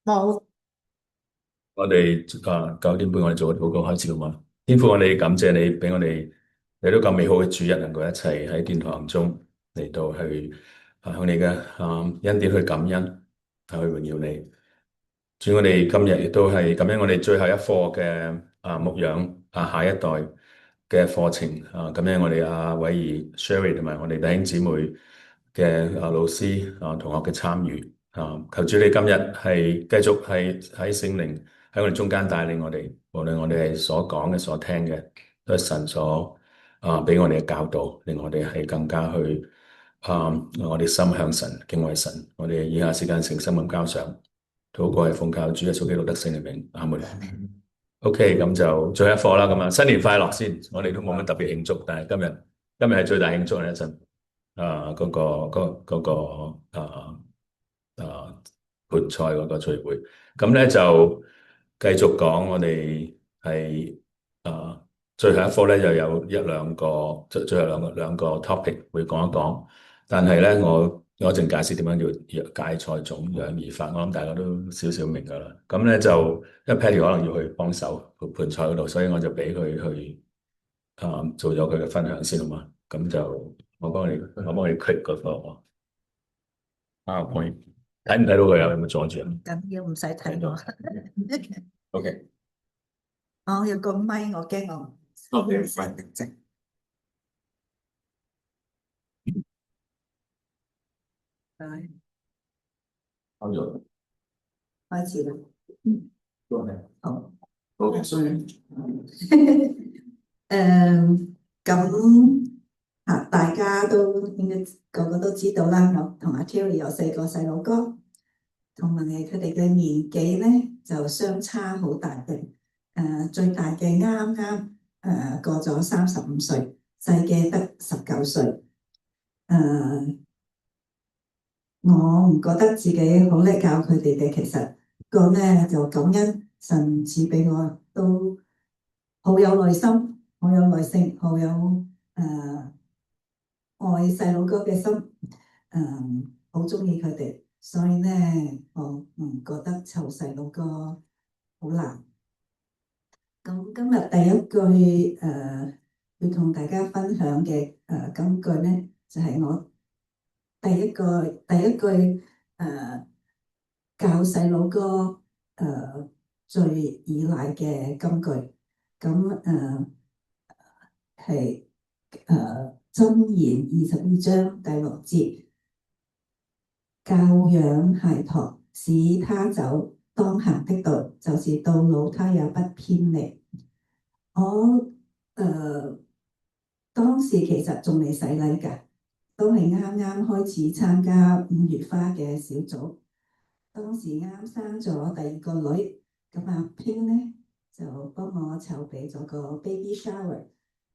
冇。我哋9點半我哋做個禱告開始好嘛？天父，我哋感謝你俾我哋嚟到咁美好嘅主日，能夠一齊喺殿堂中嚟到去向你嘅恩典去感恩，去榮耀你。主，我哋今日亦都係感恩我哋最後一課嘅牧養下一代嘅課程感恩我哋偉儀 Sherry 同埋我哋弟兄姊妹嘅老師同學嘅參與求主你今日係繼續係喺聖靈喺我哋中間帶領我哋，無論我哋係所講嘅、所聽嘅，都係神所俾我哋嘅教導，令我哋係更加去我哋心向神、敬畏神。我哋以下時間誠心咁交上，禱告係奉靠主耶穌基督得勝嘅名，阿門。OK，咁就最後一課啦。咁啊，新年快樂先。我哋都冇乜特別慶祝，但係今日係最大慶祝嘅一陣。嗰個啊盤菜嗰個聚會，咁咧就繼續講我哋係啊最後一課咧，又有一兩個最後兩個 topic 會講一講，但係咧我一陣解釋點樣叫芥菜種養兒法，我諗大家都少少明噶啦。咁咧就因為 Patty 可能要去幫手盤菜嗰度，所以我就俾佢去做咗佢嘅分享先好嘛。咁就我幫你 click 嗰個 PowerPoint，睇唔睇到佢啊？有冇阻住啊？唔緊要，唔使睇我。OK，我有個咪，我驚我 OK，唔使得靜。好咗，開始啦。嗯，好。OK，所以誒，咁大家都應該個個都知道啦。我同阿 Terry 有4個細佬哥，同埋佢哋嘅年紀咧就相差好大嘅。最大嘅啱啱過咗35歲，細嘅得19歲。誒、我唔覺得自己好叻教佢哋嘅，其實個咧就感恩神賜俾我，都好有耐心，好有耐性，好有愛細佬哥嘅心，好中意佢哋，所以咧我唔覺得湊細佬哥好難。咁今日第一句要同大家分享嘅金句咧，就係我第一句教細佬哥最依賴嘅金句。咁係箴言22章第6節，教養孩童，使他走當行的道，就是到老他也不偏離。我當時其實仲未洗禮㗎，都係啱啱開始參加5月花嘅小組。當時啱生咗第2個女，咁阿 Pin 咧就幫我籌備咗個 baby shower。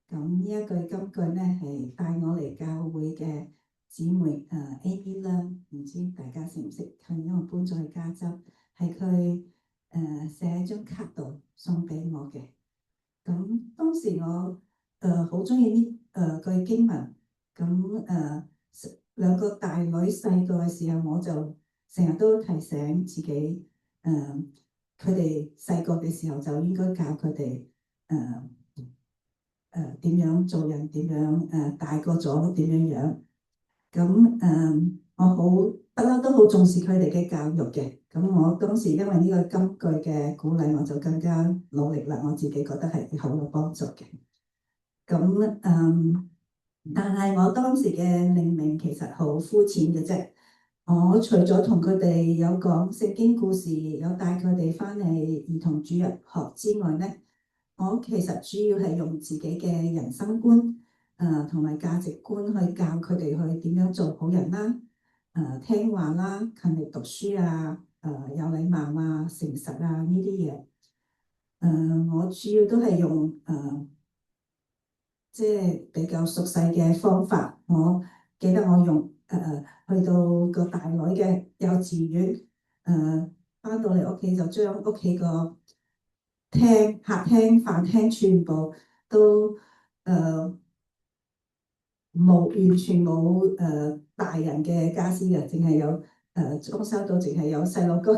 咁呢一句金句咧係帶我嚟教會嘅姊妹Amy 啦，唔知大家識唔識佢？因為搬咗去加州，係佢寫喺張卡度送俾我嘅。咁當時我好中意呢句經文。咁兩個大女細個嘅時候，我就成日都提醒自己，佢哋細個嘅時候就應該教佢哋點樣做人，點樣大個咗點樣樣。咁我好不嬲都好重視佢哋嘅教育嘅。咁我當時因為呢個金句嘅鼓勵，我就更加努力啦。我自己覺得係好有幫助嘅。咁但係我當時嘅令命其實好膚淺嘅啫。我除咗同佢哋有講聖經故事，有帶佢哋翻嚟兒童主日學之外咧，我其實主要係用自己嘅人生觀同埋價值觀去教佢哋去點樣做好人啦，聽話啦，勤力讀書啊，有禮貌啊，誠實啊呢啲嘢。我主要都係用即係比較熟悉嘅方法。我記得我用去到個大女嘅幼稚園，翻到嚟屋企就將屋企個客廳、飯廳全部都冇完全冇大人嘅家私嘅，淨係有裝修到淨係有細路哥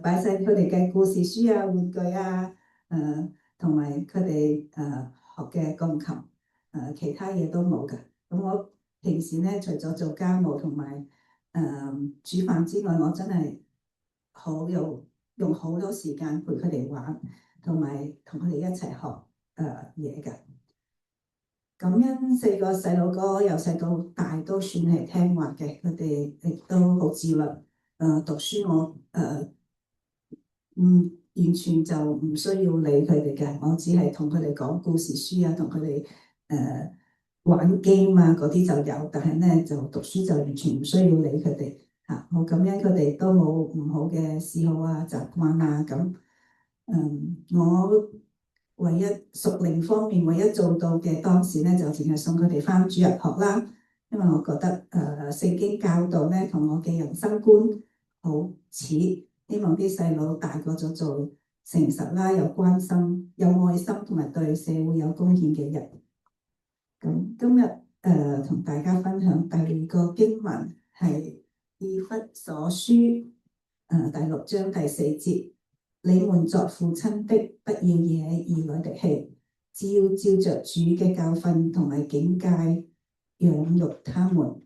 擺晒佢哋嘅故事書啊、玩具啊，同埋佢哋學嘅鋼琴，其他嘢都冇㗎。咁我平時咧，除咗做家務同埋煮飯之外，我真係用好多時間陪佢哋玩，同埋同佢哋一齊學嘢㗎。咁樣4個細路哥由細到大都算係聽話嘅，佢哋亦都好自律。讀書我完全就唔需要理佢哋嘅，我只係同佢哋講故事書啊，同佢哋玩 game 啊嗰啲就有，但係咧就讀書就完全唔需要理佢哋嚇。我咁樣佢哋都冇唔好嘅嗜好啊、習慣啊咁。我唯一屬靈方面唯一做到嘅當時咧，就淨係送佢哋返主日學啦，因為我覺得聖經教導咧同我嘅人生觀好似，希望啲細佬大個咗做誠實啦、有關心、有愛心同埋對社會有貢獻嘅人。咁今日同大家分享第2個經文係以弗所書第6章第4節。你們作父親的，不要惹兒女的氣，只要照着主嘅教訓同埋警戒養育他們。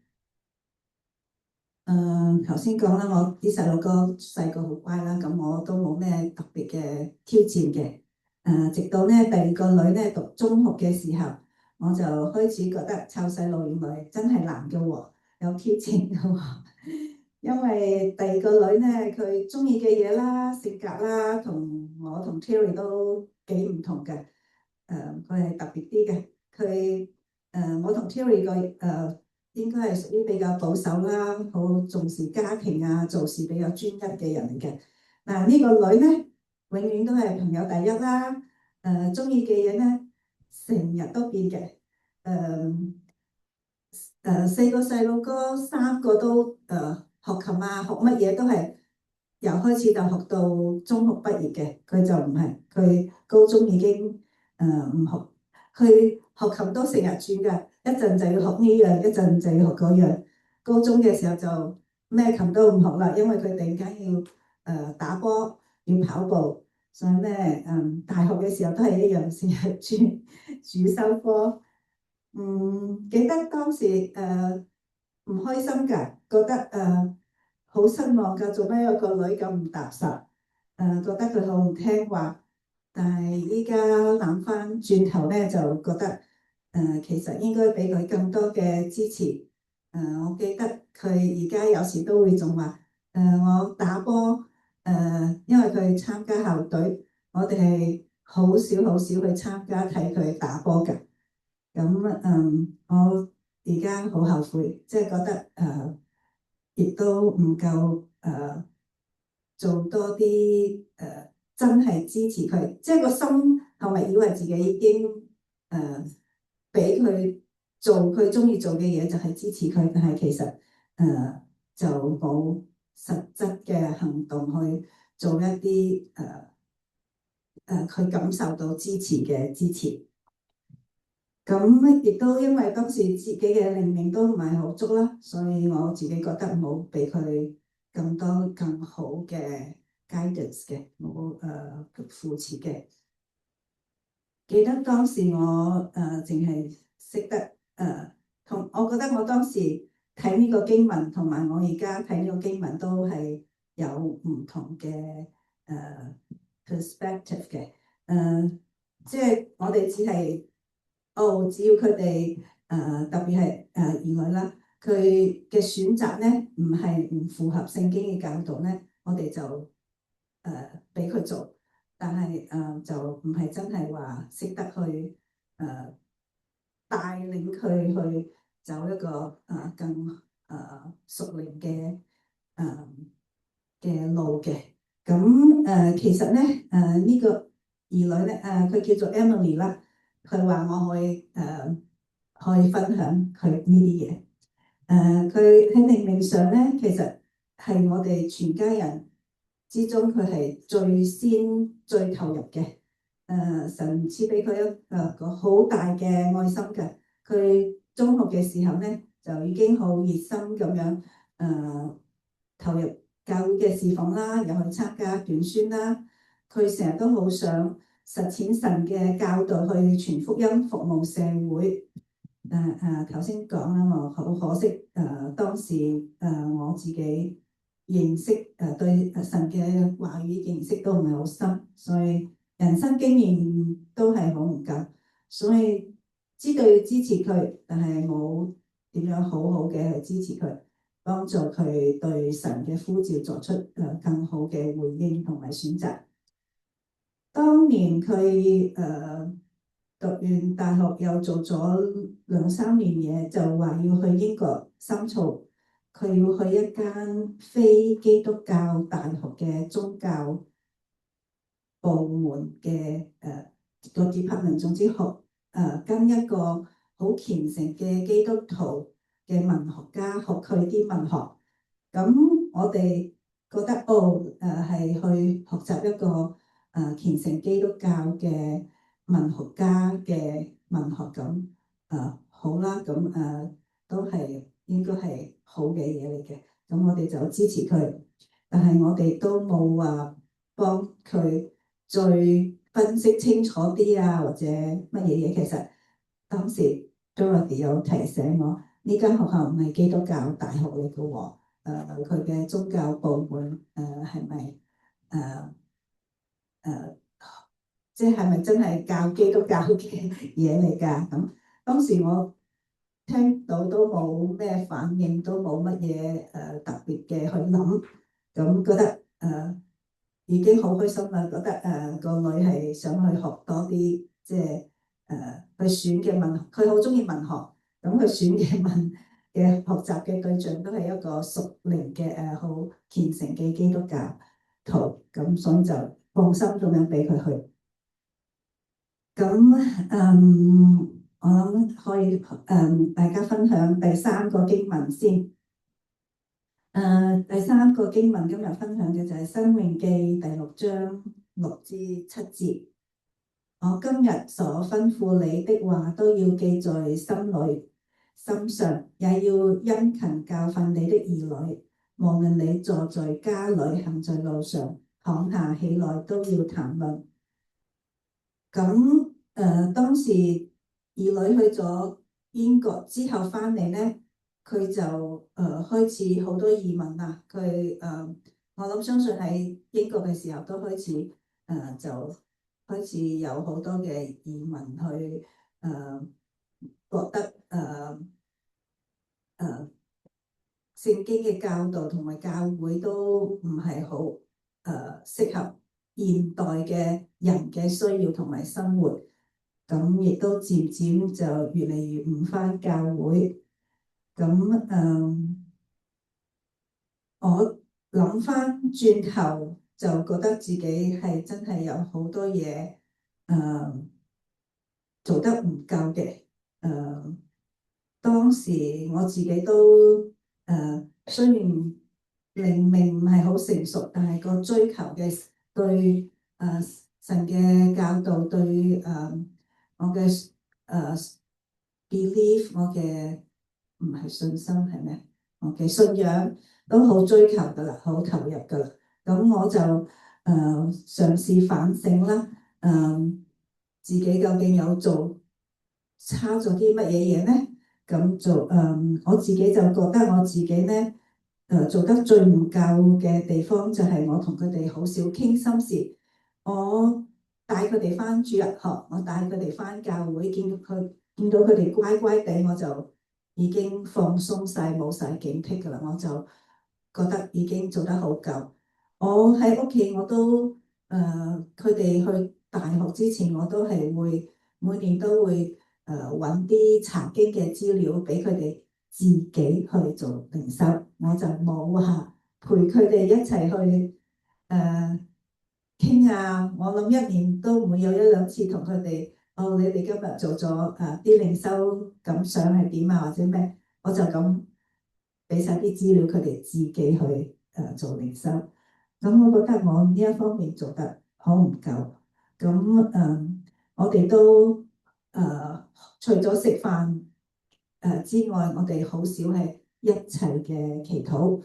頭先講啦，我啲細路哥細個好乖啦，咁我都冇咩特別嘅挑戰嘅。直到咧第2個女咧讀中學嘅時候，我就開始覺得湊細路女真係難嘅喎，有挑戰嘅喎。因為第2個女咧，佢中意嘅嘢啦、性格啦，同我同 Terry 都幾唔同嘅。佢係特別啲嘅。我同 Terry 個應該係屬於比較保守啦，好重視家庭啊，做事比較專一嘅人嚟嘅。但係呢個女咧，永遠都係朋友第一啦。中意嘅嘢咧，成日都變嘅。4個細路哥，3個都學琴啊，學乜嘢都係由開始就學到中學畢業嘅。佢就唔係，佢高中已經唔學，佢學琴都成日轉㗎，一陣就要學呢樣，一陣就要學嗰樣。高中嘅時候就咩琴都唔學啦，因為佢突然間要打波，要跑步，所以咧大學嘅時候都係一樣，成日轉主修科。記得當時唔開心㗎，覺得好失望㗎，做咩有個女咁唔踏實？覺得佢好唔聽話。但係依家諗翻轉頭咧，就覺得其實應該俾佢更多嘅支持。我記得佢而家有時都會仲話我打波因為佢參加校隊，我哋係好少去參加睇佢打波㗎。咁我而家好後悔，即係覺得亦都唔夠做多啲真係支持佢，即係個心係咪以為自己已經俾佢做佢中意做嘅嘢，就係支持佢，但係其實就冇實質嘅行動去做一啲佢感受到支持嘅支持。咁亦都因為當時自己嘅靈命都唔係好足啦，所以我自己覺得冇俾佢更多更好嘅 guidance 嘅，冇扶持嘅。記得當時我淨係識得我覺得我當時睇呢個經文同埋我而家睇呢個經文都係有唔同嘅perspective 嘅。即係我哋只係只要佢哋特別係兒女啦，佢嘅選擇咧唔符合聖經嘅教導咧，我哋就俾佢做，但係就唔係真係話識得去帶領佢去走一個更屬靈嘅路嘅。咁其實咧呢個兒女咧佢叫做 Emily 啦，佢話我可以分享佢呢啲嘢。佢喺靈命上咧，其實係我哋全家人之中，佢係最投入嘅。神賜俾佢一個好大嘅愛心嘅。佢中學嘅時候咧，就已經好熱心咁樣投入教會嘅侍奉啦，又去參加短宣啦。佢成日都好想實踐神嘅教導，去傳福音、服務社會。頭先講啦，我好可惜，當時我自己認識對神嘅話語認識都唔係好深，所以人生經驗都係好唔夠，所以知道要支持佢，但係冇點樣好好嘅去支持佢，幫助佢對神嘅呼召作出更好嘅回應同埋選擇。當年佢讀完大學又做咗2、3年嘢，就話要去英國深造，佢要去一間非基督教大學嘅宗教部門嘅個 department，總之跟一個好虔誠嘅基督徒嘅文學家學佢啲文學。咁我哋覺得係去學習一個虔誠基督教嘅文學家嘅文學咁好啦，咁都係應該係好嘅嘢嚟嘅。咁我哋就支持佢，但係我哋都冇話幫佢再分析清楚啲啊，或者乜嘢嘢。其實當時 Dorothy 有提醒我，呢間學校唔係基督教大學嚟嘅喎。佢嘅宗教部門係咪即係咪真係教基督教嘅嘢嚟㗎？咁當時我聽到都冇咩反應，都冇乜嘢特別嘅去諗，咁覺得已經好開心啦，覺得個女係想去學多啲，即係去選嘅文學，佢好中意文學，咁佢選嘅嘅學習嘅對象都係一個屬靈嘅好虔誠嘅基督教徒，咁所以就放心咁樣俾佢去。咁我諗可以大家分享第3個經文先。第3個經文今日分享嘅就係《申命記》第6章6至7節。我今日所吩咐你的話都要記在心裏、心上，也要殷勤教訓你的兒女。無論你坐在家裏、行在路上、躺下起來，都要談論。咁當時兒女去咗英國之後翻嚟咧，佢就開始好多移民啦。佢我諗相信喺英國嘅時候都開始就開始有好多嘅移民去覺得聖經嘅教導同埋教會都唔係好適合現代嘅人嘅需要同埋生活，咁亦都漸漸就越嚟越唔返教會。咁我諗返轉頭就覺得自己係真係有好多嘢做得唔夠嘅。當時我自己都雖然靈命唔係好成熟，但係個追求嘅對神嘅教導，對我嘅belief，我嘅唔係信心係咩？我嘅信仰都好追求噶啦，好投入噶啦。咁我就嘗試反省啦，自己究竟有做差咗啲乜嘢嘢咧？咁就我自己就覺得我自己咧做得最唔夠嘅地方就係我同佢哋好少傾心事。我帶佢哋返主日學，我帶佢哋返教會，見到佢哋乖乖地，我就已經放鬆晒，冇晒警惕噶啦。我就覺得已經做得好夠。我喺屋企我都佢哋去大學之前，我都係會每年都會揾啲查經嘅資料俾佢哋自己去做靈修，我就冇話陪佢哋一齊去傾啊。我諗一年都唔會有1-2次同佢哋，你哋今日做咗啲靈修感想係點啊，或者咩，我就咁俾晒啲資料佢哋自己去做靈修。咁我覺得我呢一方面做得好唔夠。咁我哋都除咗食飯之外，我哋好少係一切嘅祈禱。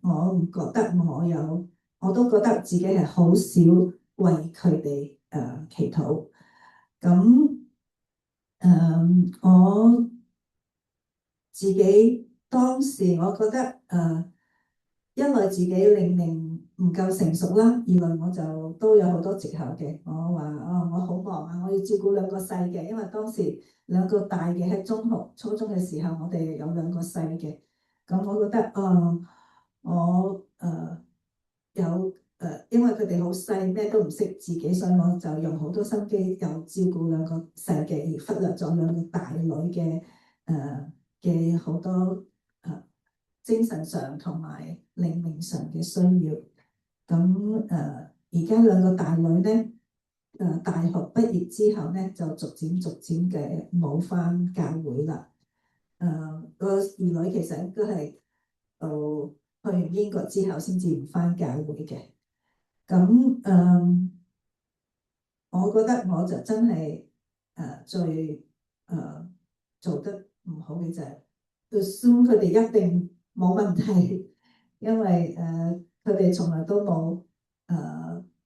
我唔覺得我都覺得自己係好少為佢哋祈禱。咁我自己當時我覺得一來自己靈命唔夠成熟啦，二來我就都有好多藉口嘅。我話我好忙啊，我要照顧兩個細嘅，因為當時兩個大嘅喺中學、初中嘅時候，我哋有兩個細嘅。咁我覺得我有因為佢哋好細，咩都唔識自己，所以我就用好多心機，又照顧兩個細嘅，而忽略咗兩個大女嘅好多精神上同埋靈命上嘅需要。咁而家兩個大女咧，大學畢業之後咧，就逐漸嘅冇返教會啦。個二女其實應該係到去完英國之後先至唔返教會嘅。咁我覺得我就真係最做得唔好嘅就係 assume 佢哋一定冇問題，因為佢哋從來都冇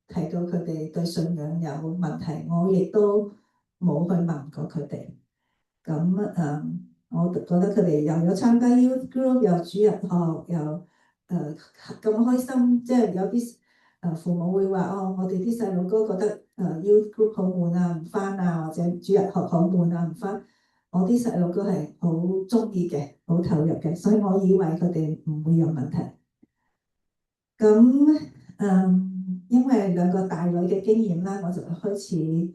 提到佢哋對信仰有問題，我亦都冇去問過佢哋。咁我覺得佢哋又有參加 youth group，又主日學，又咁開心，即係有啲父母會話我哋啲細路哥覺得youth group 好悶啊，唔返啊，或者主日學好悶啊，唔返。我啲細路哥係好鍾意嘅，好投入嘅，所以我以為佢哋唔會有問題。咁因為兩個大女嘅經驗啦，我就開始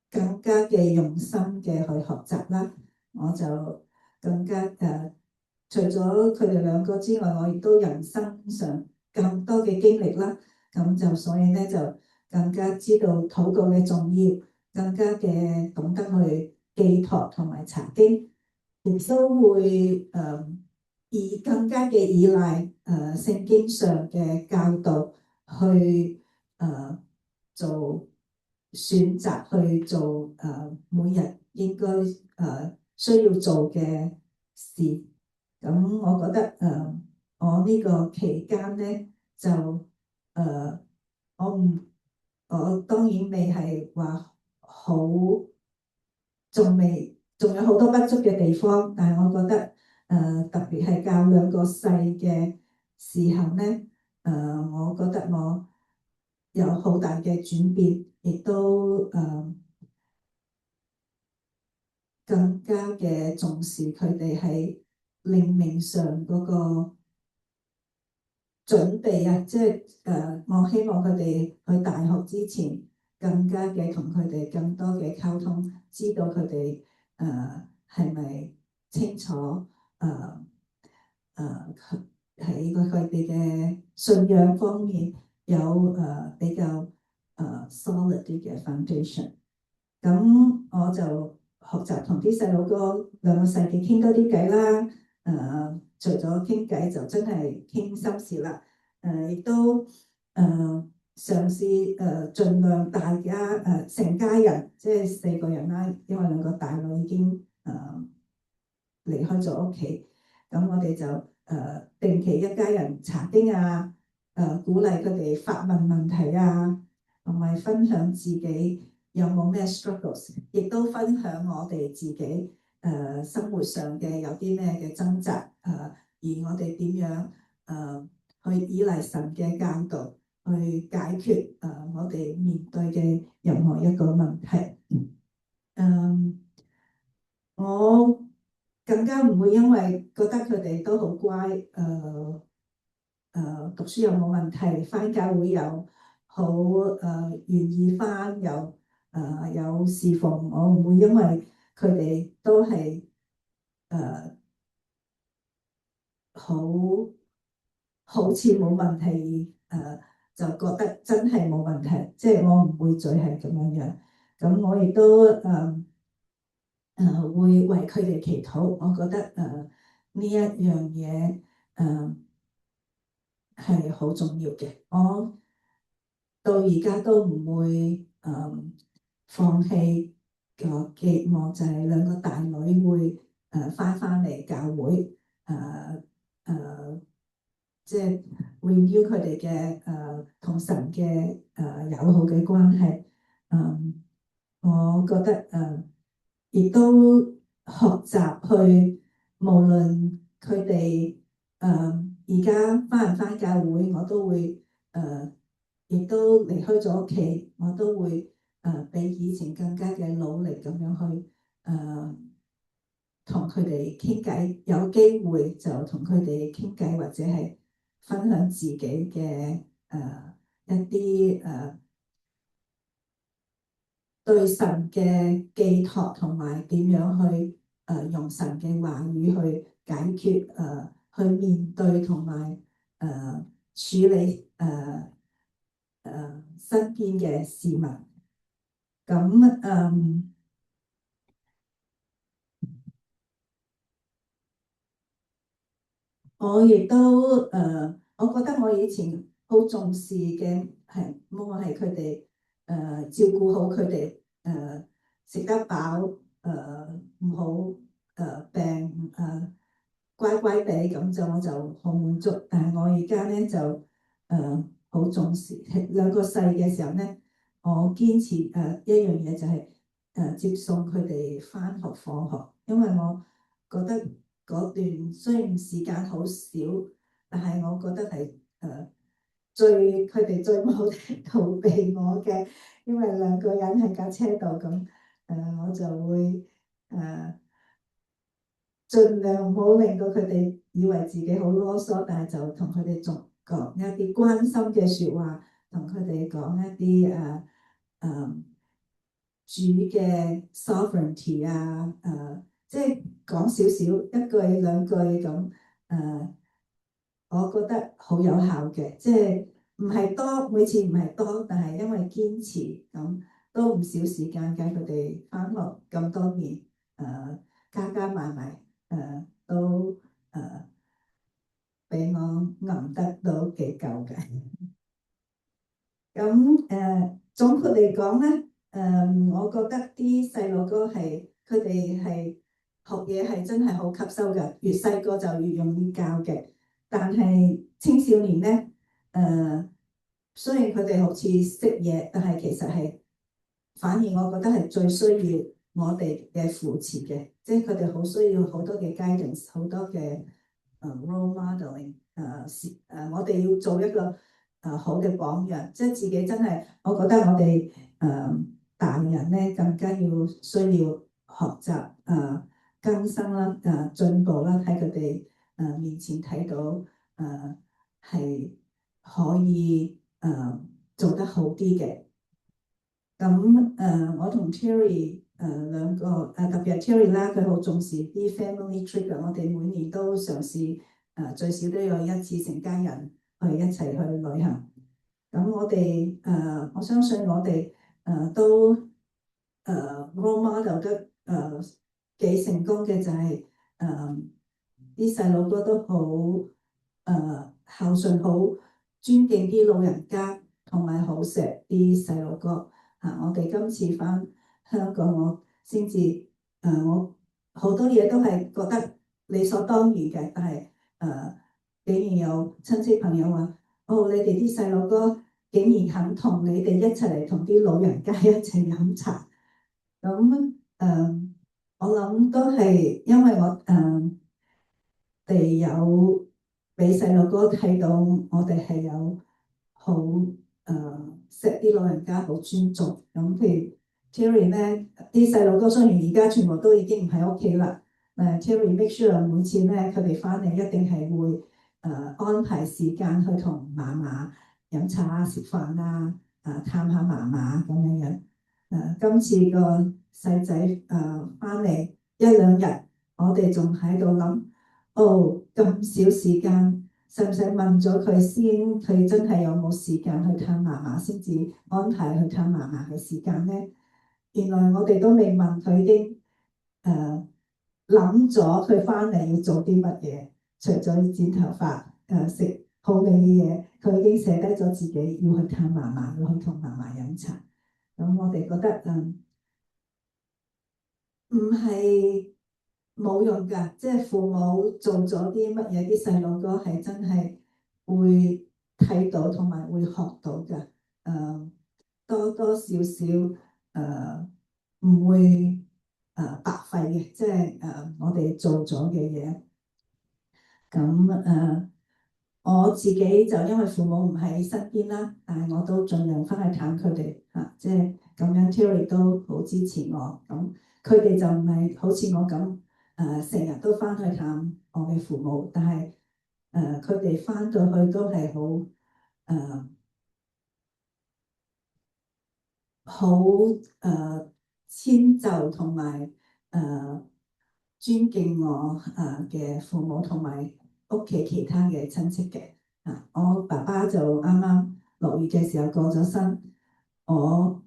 更加嘅用心嘅去學習啦。我就更加除咗佢哋兩個之外，我亦都人生上更多嘅經歷啦。咁就所以咧就更加知道禱告嘅重要，更加嘅懂得去寄託同埋查經，亦都會更加嘅依賴聖經上嘅教導去做選擇去做每日應該需要做嘅事。咁我覺得我呢個期間咧就我唔我當然未係話好，仲有好多不足嘅地方，但係我覺得特別係教兩個細嘅時候咧，我覺得我有好大嘅轉變，亦都更加嘅重視佢哋喺靈命上嗰個準備啊，即係我希望佢哋去大學之前更加嘅同佢哋更多嘅溝通，知道佢哋係咪清楚喺佢哋嘅信仰方面有比較solid 啲嘅 foundation。咁我就學習同啲細路哥兩個細嘅傾多啲偈啦。除咗傾偈就真係傾心事啦。亦都嘗試盡量大家成家人，即係4個人啦，因為兩個大女已經離開咗屋企，咁我哋就定期一家人查經啊，鼓勵佢哋發問問題啊，同埋分享自己有冇咩 struggles，亦都分享我哋自己生活上嘅有啲咩嘅掙扎，而我哋點樣去依賴神嘅教導去解決我哋面對嘅任何一個問題。我更加唔會因為覺得佢哋都好乖，讀書又冇問題，返教會又好願意返，又有侍奉，我唔會因為佢哋都係好似冇問題就覺得真係冇問題，即係我唔會再係咁樣樣。咁我亦都會為佢哋祈禱。我覺得呢一樣嘢係好重要嘅。我到而家都唔會放棄個寄望，就係兩個大女會翻嚟教會，即係 renew 佢哋嘅同神嘅友好嘅關係。我覺得亦都學習去，無論佢哋而家翻唔翻教會，我都會亦都離開咗屋企，我都會比以前更加嘅努力咁樣去同佢哋傾偈，有機會就同佢哋傾偈，或者係分享自己嘅一啲對神嘅寄託，同埋點樣去用神嘅話語去解決去面對同埋處理身邊嘅事物。咁我亦都我覺得我以前好重視嘅係，我係佢哋照顧好佢哋食得飽，唔好病，乖乖地咁就我就好滿足。但係我而家咧就好重視，兩個細嘅時候咧，我堅持一樣嘢就係接送佢哋返學放學，因為我覺得嗰段雖然時間好少，但係我覺得係佢哋最冇得逃避我嘅，因為兩個人喺架車度咁，我就會盡量唔好令到佢哋以為自己好囉嗦，但係就同佢哋講一啲關心嘅説話，同佢哋講一啲主嘅 sovereignty 即係講少少一句兩句咁，我覺得好有效嘅，即係唔係多，每次唔係多，但係因為堅持咁，都唔少時間嘅佢哋返學咁多年，加加埋埋都俾我揞得到幾夠嘅。咁總括嚟講咧，我覺得啲細路哥係佢哋係學嘢係真係好吸收嘅，越細個就越容易教嘅。但係青少年咧，雖然佢哋好似識嘢，但係其實係反而我覺得係最需要我哋嘅扶持嘅，即係佢哋好需要好多嘅 guidance，好多嘅role modeling，我哋要做一個好嘅榜樣，即係自己真係，我覺得我哋大人咧更加要需要學習更新啦，進步啦，喺佢哋面前睇到係可以做得好啲嘅。咁我同 Terry 兩個特別係 Terry 啦，佢好重視啲 family trip 嘅，我哋每年都嘗試最少都有一次成家人去一齊去旅行。咁我哋我相信我哋都role model 得幾成功嘅，就係啲細路哥都好孝順，好尊敬啲老人家，同埋好錫啲細路哥。我哋今次返香港，我先至我好多嘢都係覺得理所當然嘅，但係竟然有親戚朋友話：哦，你哋啲細路哥竟然肯同你哋一齊嚟同啲老人家一齊飲茶。咁我諗都係因為我哋有俾細路哥睇到，我哋係有好識啲老人家，好尊重。咁譬如 Terry 咧，啲細路哥雖然而家全部都已經唔喺屋企啦，Terry make sure 每次咧佢哋翻嚟一定係會安排時間去同嫲嫲飲茶啊、食飯啊、探下嫲嫲咁樣樣。今次個細仔翻嚟一兩日，我哋仲喺度諗，哦，咁少時間，使唔使問咗佢先？佢真係有冇時間去探嫲嫲先至安排去探嫲嫲嘅時間咧？原來我哋都未問佢，已經諗咗佢翻嚟要做啲乜嘢，除咗要剪頭髮、食好味嘅嘢，佢已經寫低咗自己要去探嫲嫲，要去同嫲嫲飲茶。咁我哋覺得唔係冇用㗎，即係父母做咗啲乜嘢，啲細路哥係真係會睇到同埋會學到㗎。多多少少唔會白費嘅，即係我哋做咗嘅嘢。咁我自己就因為父母唔喺身邊啦，但係我都盡量翻去探佢哋嚇，即係咁樣 Terry 都好支持我。咁佢哋就唔係好似我咁成日都翻去探我嘅父母，但係佢哋翻到去都係好遷就同埋尊敬我嘅父母同埋屋企其他嘅親戚嘅。我爸爸就啱啱6月嘅時候過咗身，我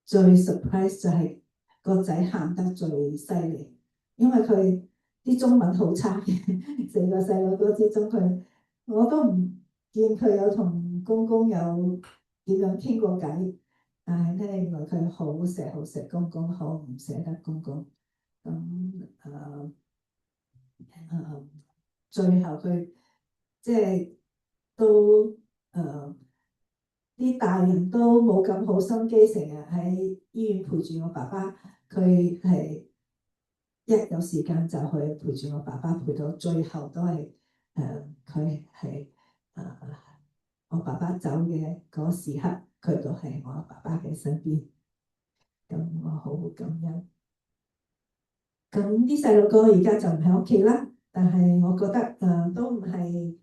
最 surprise 就係個仔喊得最犀利，因為佢啲中文好差嘅，四個細路哥之中我都唔見佢有同公公有點樣傾過偈，但係咧原來佢好錫公公，好唔捨得公公。咁最後佢即係都啲大人都冇咁好心機，成日喺醫院陪住我爸爸。佢係一有時間就去陪住我爸爸，陪到最後都係佢係我爸爸走嘅嗰時刻，佢都係我爸爸嘅身邊。咁我好感恩。咁啲細路哥而家就唔喺屋企啦，但係我覺得都唔係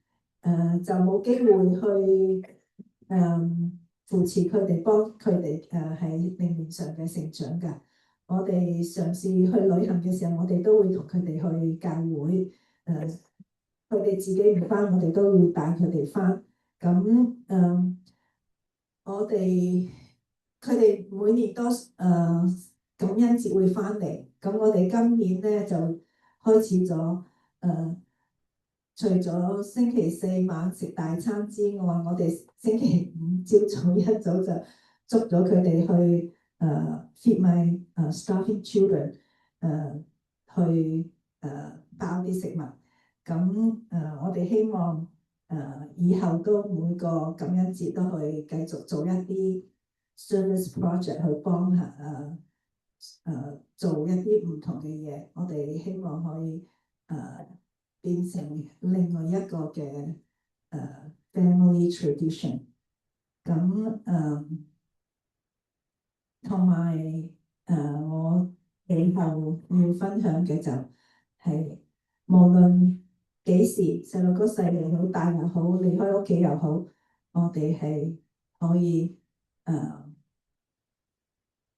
就冇機會去扶持佢哋，幫佢哋喺靈命上嘅成長㗎。我哋嘗試去旅行嘅時候，我哋都會同佢哋去教會。佢哋自己唔返，我哋都會帶佢哋返。咁我哋佢哋每年都感恩節會返嚟。咁我哋今年咧就開始咗除咗星期四晚食大餐之外，我哋星期五朝早一早就捉咗佢哋去feed my starving children 去包啲食物。咁我哋希望以後都每個感恩節都去繼續做一啲 service project 去幫下做一啲唔同嘅嘢。我哋希望可以變成另外一個嘅family tradition。咁同埋我以後要分享嘅就係無論幾時細路哥細又好大又好，離開屋企又好，我哋係可以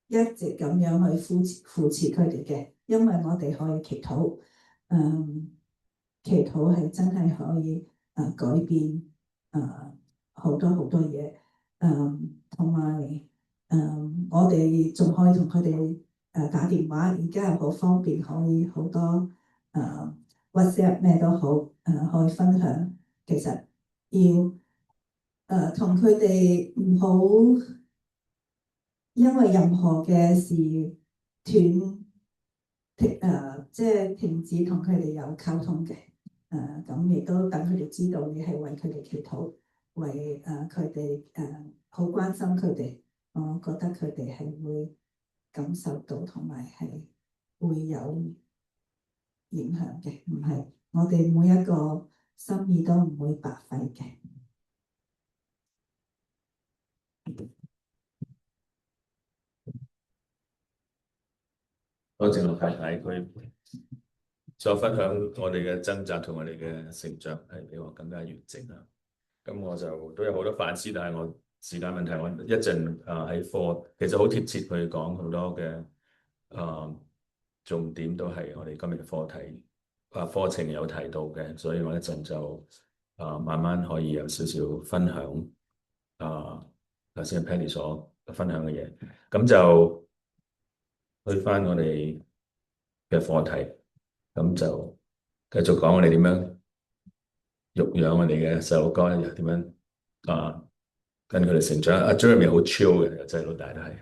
一直咁樣去扶持佢哋嘅，因為我哋可以祈禱。祈禱係真係可以改變好多好多嘢。同埋我哋仲可以同佢哋打電話，而家又好方便，可以好多WhatsApp 咩都好可以分享。其實要同佢哋唔好因為任何嘅事即係停止同佢哋有溝通嘅。咁亦都等佢哋知道你係為佢哋祈禱，為佢哋好關心佢哋。我覺得佢哋係會感受到同埋係會有影響嘅，唔係我哋每一個心意都唔會白費嘅。多謝我太太佢所分享我哋嘅掙扎同我哋嘅成長，係比我更加完整啦。咁我就都有好多反思，但係我時間問題，我一陣喺課其實好貼切去講好多嘅重點，都係我哋今日嘅課題課程有提到嘅，所以我一陣就慢慢可以有少少分享頭先 Penny 所分享嘅嘢，咁就去翻我哋嘅課題，咁就繼續講我哋點樣育養我哋嘅細路哥咧，又點樣跟佢哋成長。阿 Jeremy 好 chill 嘅，由細到大都係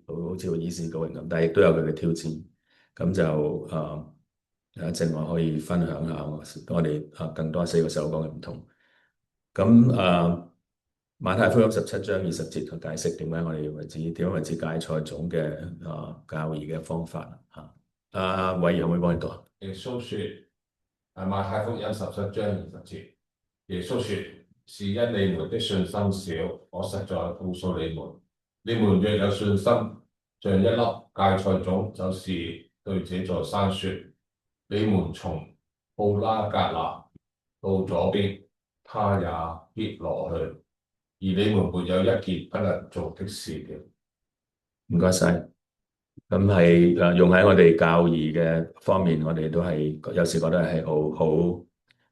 好似好 easy going咁，但係亦都有佢嘅挑戰。咁就一陣我可以分享下我哋更多4個細路哥嘅唔同。咁馬太福音17章20節去解釋點解我哋點樣為之芥菜種嘅教義嘅方法嚇。偉兒可唔可以幫你讀啊？耶穌說：馬太福音17章20節，耶穌說：是因你們的信心少，我實在告訴你們，你們若有信心，像一粒芥菜種，就是對這座山說：你們從布拉格納到左邊，他也必挪去，而你們沒有一件不能做的事嘅。唔該晒。咁係用喺我哋教義嘅方面，我哋都係有時覺得係好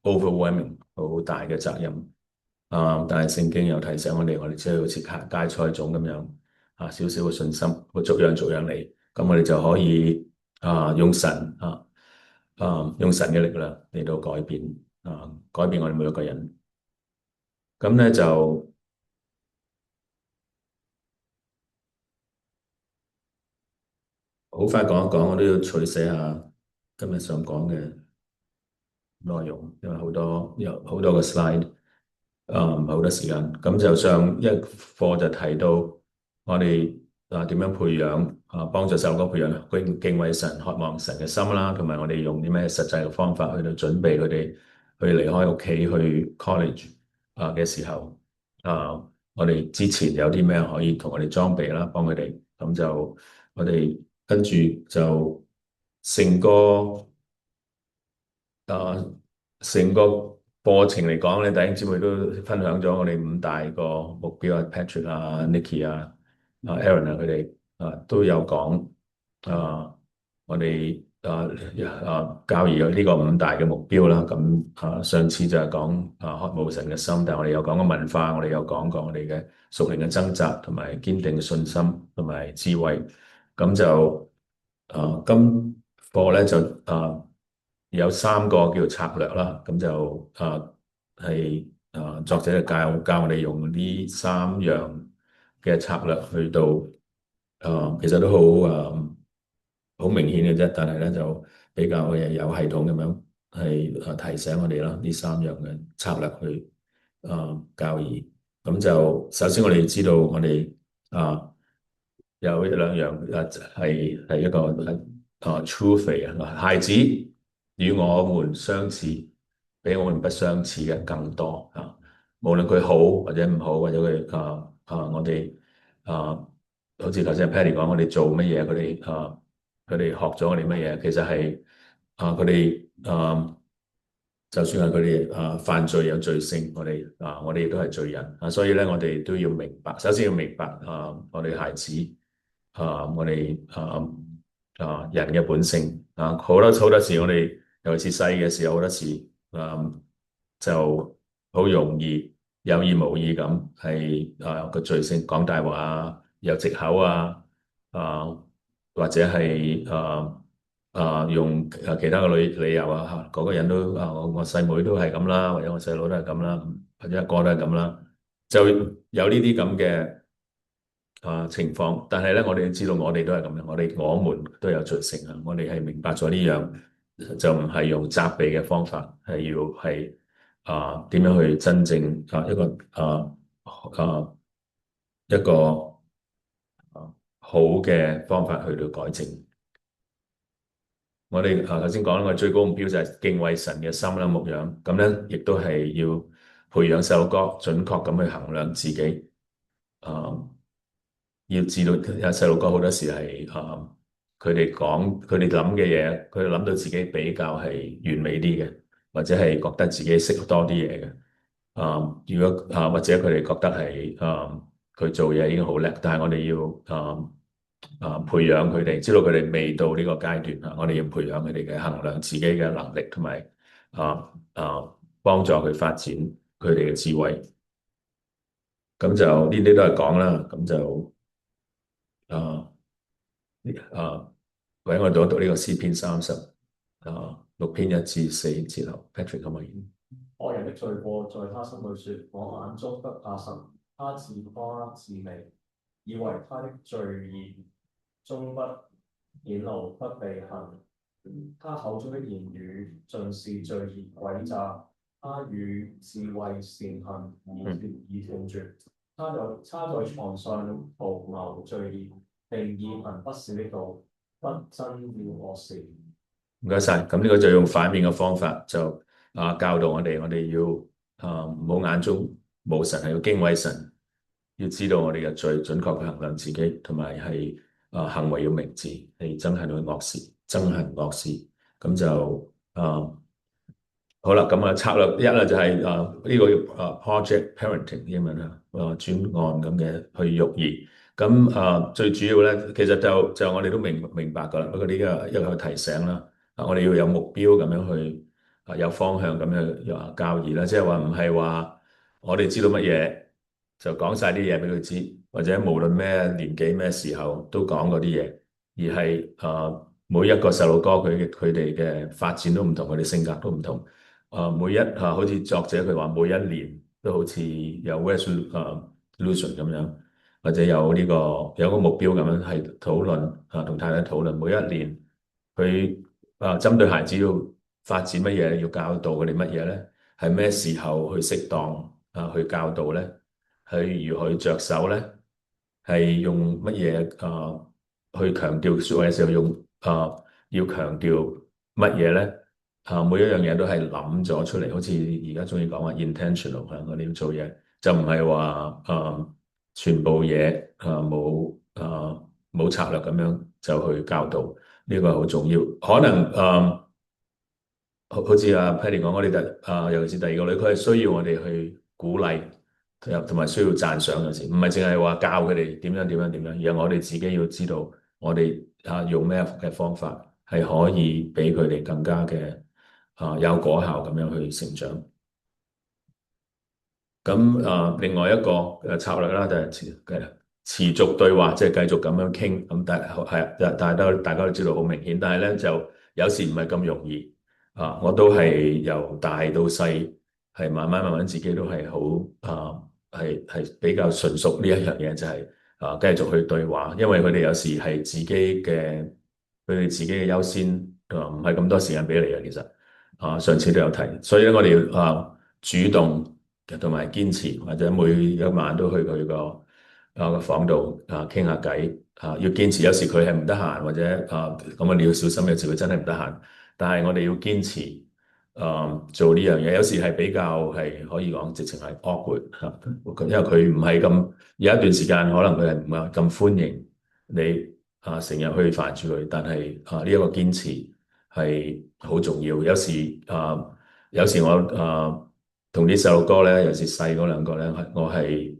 overwhelming，好大嘅責任。但係聖經又提醒我哋，我哋只係好似芥菜種咁樣少少嘅信心，逐樣逐樣嚟，咁我哋就可以用神用神嘅力量嚟到改變我哋每一個人。咁咧就好快講一講，我都要取寫下今日想講嘅內容，因為有好多個 slide，唔係好多時間。咁就上一課就提到我哋點樣培養幫助細路哥培養敬畏神、渴望神嘅心啦，同埋我哋用啲咩實際嘅方法去到準備佢哋去離開屋企去 college 嘅時候，我哋之前有啲咩可以同我哋裝備啦，幫佢哋。咁就我哋跟住就成個成個課程嚟講咧，弟兄姊妹都分享咗我哋5大個目標啊，Patrick ，Nicky ，Aaron 佢哋都有講我哋教義有呢個5大嘅目標啦。咁上次就係講渴慕神嘅心，但係我哋有講過文化，我哋有講過我哋嘅屬靈嘅掙扎，同埋堅定嘅信心，同埋智慧。咁就今課咧就有3個叫策略啦，咁就係作者就教我哋用呢3樣嘅策略去到其實都好明顯嘅啫，但係咧就比較有系統咁樣係提醒我哋啦，呢3樣嘅策略去教義。咁就首先我哋知道我哋有1、2樣係一個true faith 孩子與我們相似，比我們不相似嘅更多無論佢好或者唔好，或者佢我哋好似頭先 Patty 講，我哋做乜嘢，佢哋學咗我哋乜嘢，其實係佢哋就算係佢哋犯罪有罪性，我哋亦都係罪人所以咧我哋都要明白，首先要明白我哋孩子我哋人嘅本性好多時我哋尤其是細嘅時候，好多時就好容易有意無意咁係個罪性講大話有藉口或者係用其他嘅理由嗰個人都我細妹都係咁啦，或者我細佬都係咁啦，或者阿哥都係咁啦，就有呢啲咁嘅情況。但係咧，我哋知道我哋都係咁樣，我們都有罪性我哋係明白咗呢樣，就唔係用責備嘅方法，係要係點樣去真正一個好嘅方法去到改正。我哋頭先講啦，我哋最高目標就係敬畏神嘅心啦，牧養。咁咧，亦都係要培養細路哥準確咁去衡量自己。要知道有細路哥好多時係佢哋諗嘅嘢，佢哋諗到自己比較係完美啲嘅，或者係覺得自己識多啲嘢嘅。如果或者佢哋覺得係佢做嘢已經好叻，但係我哋要培養佢哋，知道佢哋未到呢個階段我哋要培養佢哋嘅衡量自己嘅能力，同埋幫助佢發展佢哋嘅智慧。咁就呢啲都係講啦，咁就為我讀一讀呢個詩篇306篇1至4節後 ，Patrick 可唔可以？惡人的罪過在他心裏說：我眼中不怕神，他自誇自媚，以為他的罪孽終不顯露，不被行他口中的言語盡是罪孽詭詐，他與智慧善行以斷絕。他在床上圖謀罪孽，並以行不善的道，不真要惡事。唔該晒，咁呢個就用反面嘅方法就教導我哋要唔好眼中冇神，係要敬畏神，要知道我哋嘅罪，準確去衡量自己，同埋係行為要明智，係憎恨惡事，憎恨惡事，咁就好啦。咁策略一啦就係呢個project parenting 英文專案咁嘅去育兒。咁最主要咧，其實就我哋都明白噶啦，不過呢個一個提醒啦。我哋要有目標咁樣去有方向咁樣教義啦，即係話唔係話我哋知道乜嘢就講晒啲嘢俾佢知，或者無論咩年紀咩時候都講嗰啲嘢，而係每一個細路哥佢哋嘅發展都唔同，佢哋性格都唔同。好似作者佢話每一年都好似有 resolution 咁樣，或者有個目標咁樣係討論同太太討論每一年佢。針對孩子要發展乜嘢，要教導佢哋乜嘢咧？係咩時候去適當去教導咧？係如何去着手咧？係用乜嘢去強調説話嘅時候用要強調乜嘢咧？每一樣嘢都係諗咗出嚟，好似而家中意講話 intentional 我哋要做嘢，就唔係話全部嘢冇策略咁樣就去教導。呢個係好重要，可能好似阿 Patty 講，我哋尤其是第二個女，佢係需要我哋去鼓勵，同埋需要讚賞有時，唔係淨係話教佢哋點樣，而係我哋自己要知道，我哋用咩嘅方法係可以俾佢哋更加嘅有果效咁樣去成長。咁另外一個策略啦，就係持續對話，即係繼續咁樣傾。咁大家都知道好明顯，但係咧就有時唔係咁容易我都係由大到細，係慢慢自己都係好係比較純熟呢一樣嘢，就係繼續去對話，因為佢哋有時係佢哋自己嘅優先唔係咁多時間俾你嘅。其實上次都有提，所以咧我哋要主動同埋堅持，或者每一晚都去佢個房度傾下偈要堅持。有時佢係唔得閒，或者咁你要小心，有時佢真係唔得閒。但係我哋要堅持做呢樣嘢。有時係比較係可以講直情係 awkward 因為佢唔係咁有一段時間，可能佢係唔係咁歡迎你成日去煩住佢。但係呢一個堅持係好重要。有時我同啲細路哥咧，尤其是細嗰兩個咧，我係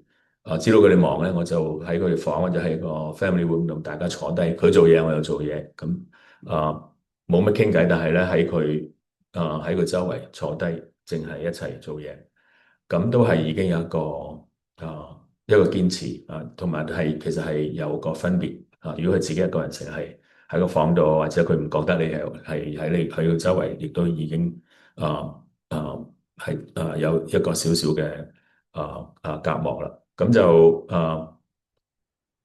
知道佢哋忙咧，我就喺佢哋房或者喺個 family room 同大家坐低，佢做嘢我又做嘢，咁冇乜傾偈，但係咧喺佢周圍坐低，淨係一齊做嘢，咁都係已經有一個堅持同埋其實係有個分別如果佢自己一個人成日係喺個房度，或者佢唔覺得你係喺佢周圍，亦都已經係有一個少少嘅隔膜啦。咁就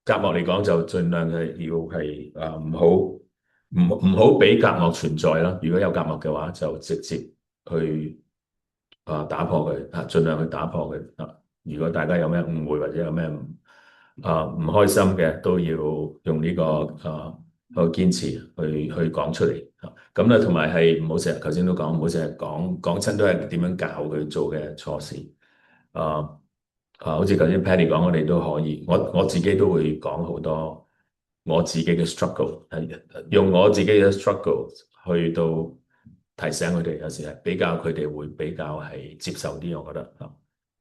隔膜嚟講，就盡量係要係唔好俾隔膜存在啦。如果有隔膜嘅話，就直接去打破佢盡量去打破佢如果大家有咩誤會或者有咩唔開心嘅，都要用呢個堅持去講出嚟咁咧，同埋係唔好成日頭先都講，唔好成日講親都係點樣教佢做嘅錯事好似頭先 Patty 講，我哋都可以，我自己都會講好多我自己嘅 struggle，用我自己嘅 struggle 去到提醒佢哋，有時係比較佢哋會比較係接受啲，我覺得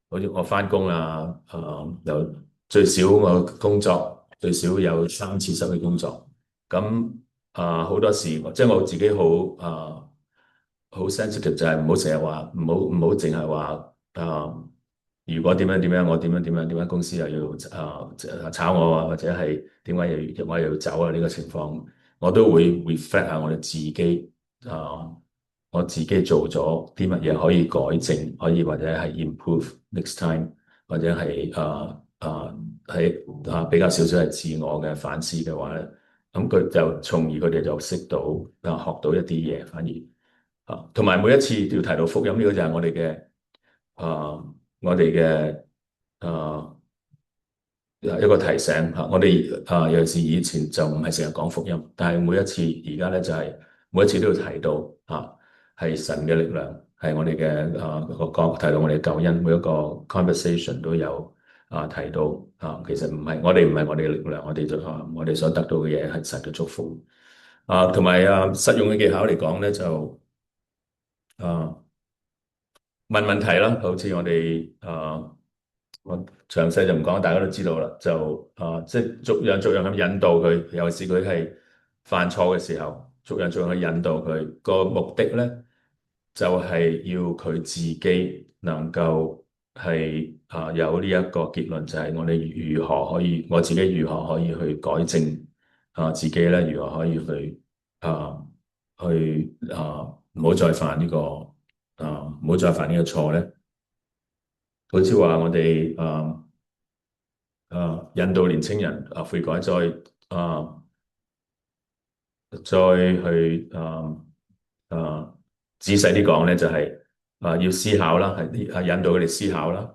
好似我返工有最少我工作最少有3次失去工作，咁好多時即係我自己好 sensitive，就係唔好成日話唔好淨係話如果點樣我點樣公司又要炒我或者係點解我又要走呢個情況，我都會 reflect 下我哋自己我自己做咗啲乜嘢可以改正，可以或者係 improve next time， 或者係比較少少係自我嘅反思嘅話咧，咁佢就從而佢哋就識到學到一啲嘢，反而同埋每一次要提到福音呢個就係我哋嘅我哋嘅一個提醒我哋尤其是以前就唔係成日講福音，但係每一次而家咧就係每一次都要提到係神嘅力量，係我哋嘅提到我哋嘅救恩，每一個 conversation 都有提到其實我哋唔係我哋嘅力量，我哋所得到嘅嘢係神嘅祝福同埋實用嘅技巧嚟講咧就問問題啦，好似我詳細就唔講，大家都知道啦。就即係逐樣逐樣咁引導佢，尤其是佢係犯錯嘅時候，逐樣逐樣去引導佢。個目的咧，就係要佢自己能夠係有呢一個結論，就係我自己如何可以去改正自己咧，如何可以去唔好再犯呢個唔好再犯呢個錯咧。好似話我哋引導年青人悔改，再去仔細啲講咧，就係要思考啦，係引導佢哋思考啦，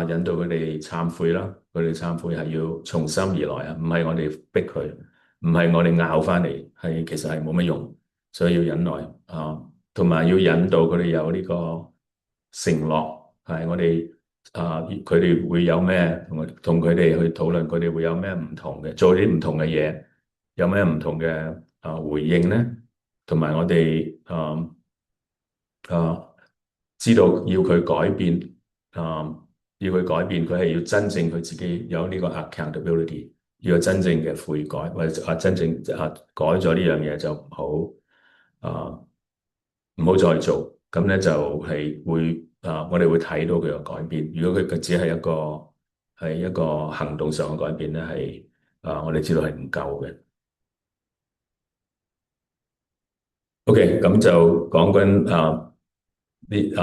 引導佢哋懺悔啦，佢哋懺悔係要從心而來唔係我哋逼佢，唔係我哋拗翻嚟，其實係冇乜用，所以要忍耐同埋要引導佢哋有呢個承諾，係我哋佢哋會有咩同佢哋去討論，佢哋會有咩唔同嘅，做啲唔同嘅嘢，有咩唔同嘅回應咧，同埋我哋知道要佢改變要佢改變，佢係要真正佢自己有呢個 accountability，要有真正嘅悔改，或者真正改咗呢樣嘢就唔好再做，咁咧就係會我哋會睇到佢嘅改變。如果佢只係一個行動上嘅改變咧，係我哋知道係唔夠嘅。OK，咁就講緊啲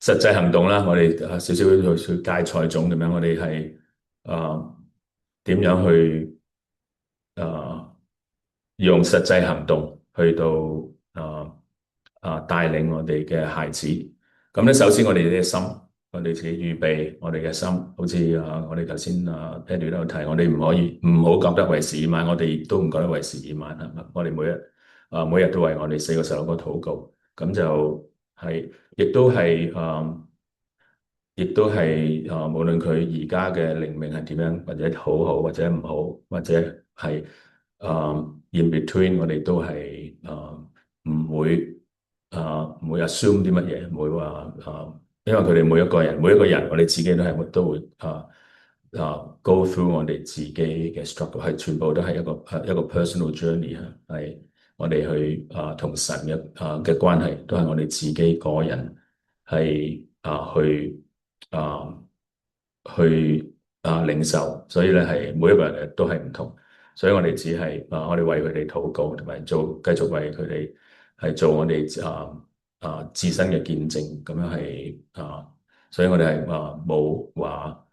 實際行動啦。我哋少少去芥菜種咁樣，我哋係點樣去用實際行動去到帶領我哋嘅孩子。咁咧，首先我哋嘅心，我哋自己預備我哋嘅心，好似我哋頭先Eddie 都有提，我哋唔好覺得為時已晚，我哋亦都唔覺得為時已晚係咪？我哋每日都為我哋4個細路哥禱告，咁就亦都係無論佢而家嘅靈命係點樣，或者好或者唔好，或者係in between，我哋都係唔會 assume 啲乜嘢，唔會話因為佢哋每一個人，我哋自己都會go through 我哋自己嘅 struggle，係全部都係一個 personal journey 係我哋去同神嘅關係，都係我哋自己個人係去領受，所以咧係每一個人都係唔同，所以我哋只係我哋為佢哋禱告，同埋繼續為佢哋係做我哋自身嘅見證，咁樣係所以我哋係冇話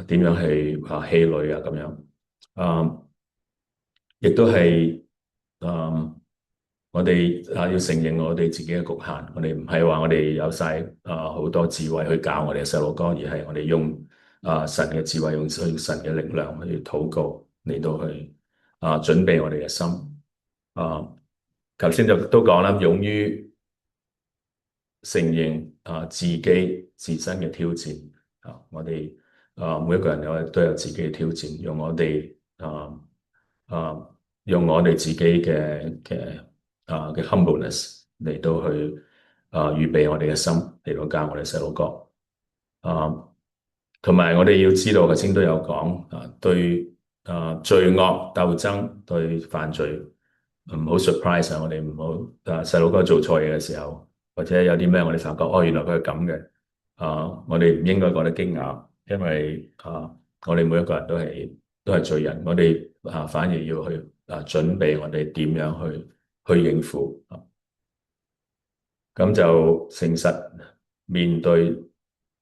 點樣去氣餒咁樣，亦都係我哋要承認我哋自己嘅局限，我哋唔係話我哋有晒好多智慧去教我哋嘅細路哥，而係我哋用神嘅智慧，用神嘅力量去禱告嚟到去準備我哋嘅心。頭先就都講啦，勇於承認自己自身嘅挑戰我哋每一個人都有自己嘅挑戰，用我哋自己嘅humbleness 嚟到去預備我哋嘅心嚟到教我哋細路哥同埋我哋要知道頭先都有講對罪惡鬥爭，對犯罪唔好 surprise 我哋唔好細路哥做錯嘢嘅時候，或者有啲咩我哋發覺原來佢係咁嘅我哋唔應該覺得驚訝，因為我哋每一個人都係罪人，我哋反而要去準備我哋點樣去應付咁就誠實面對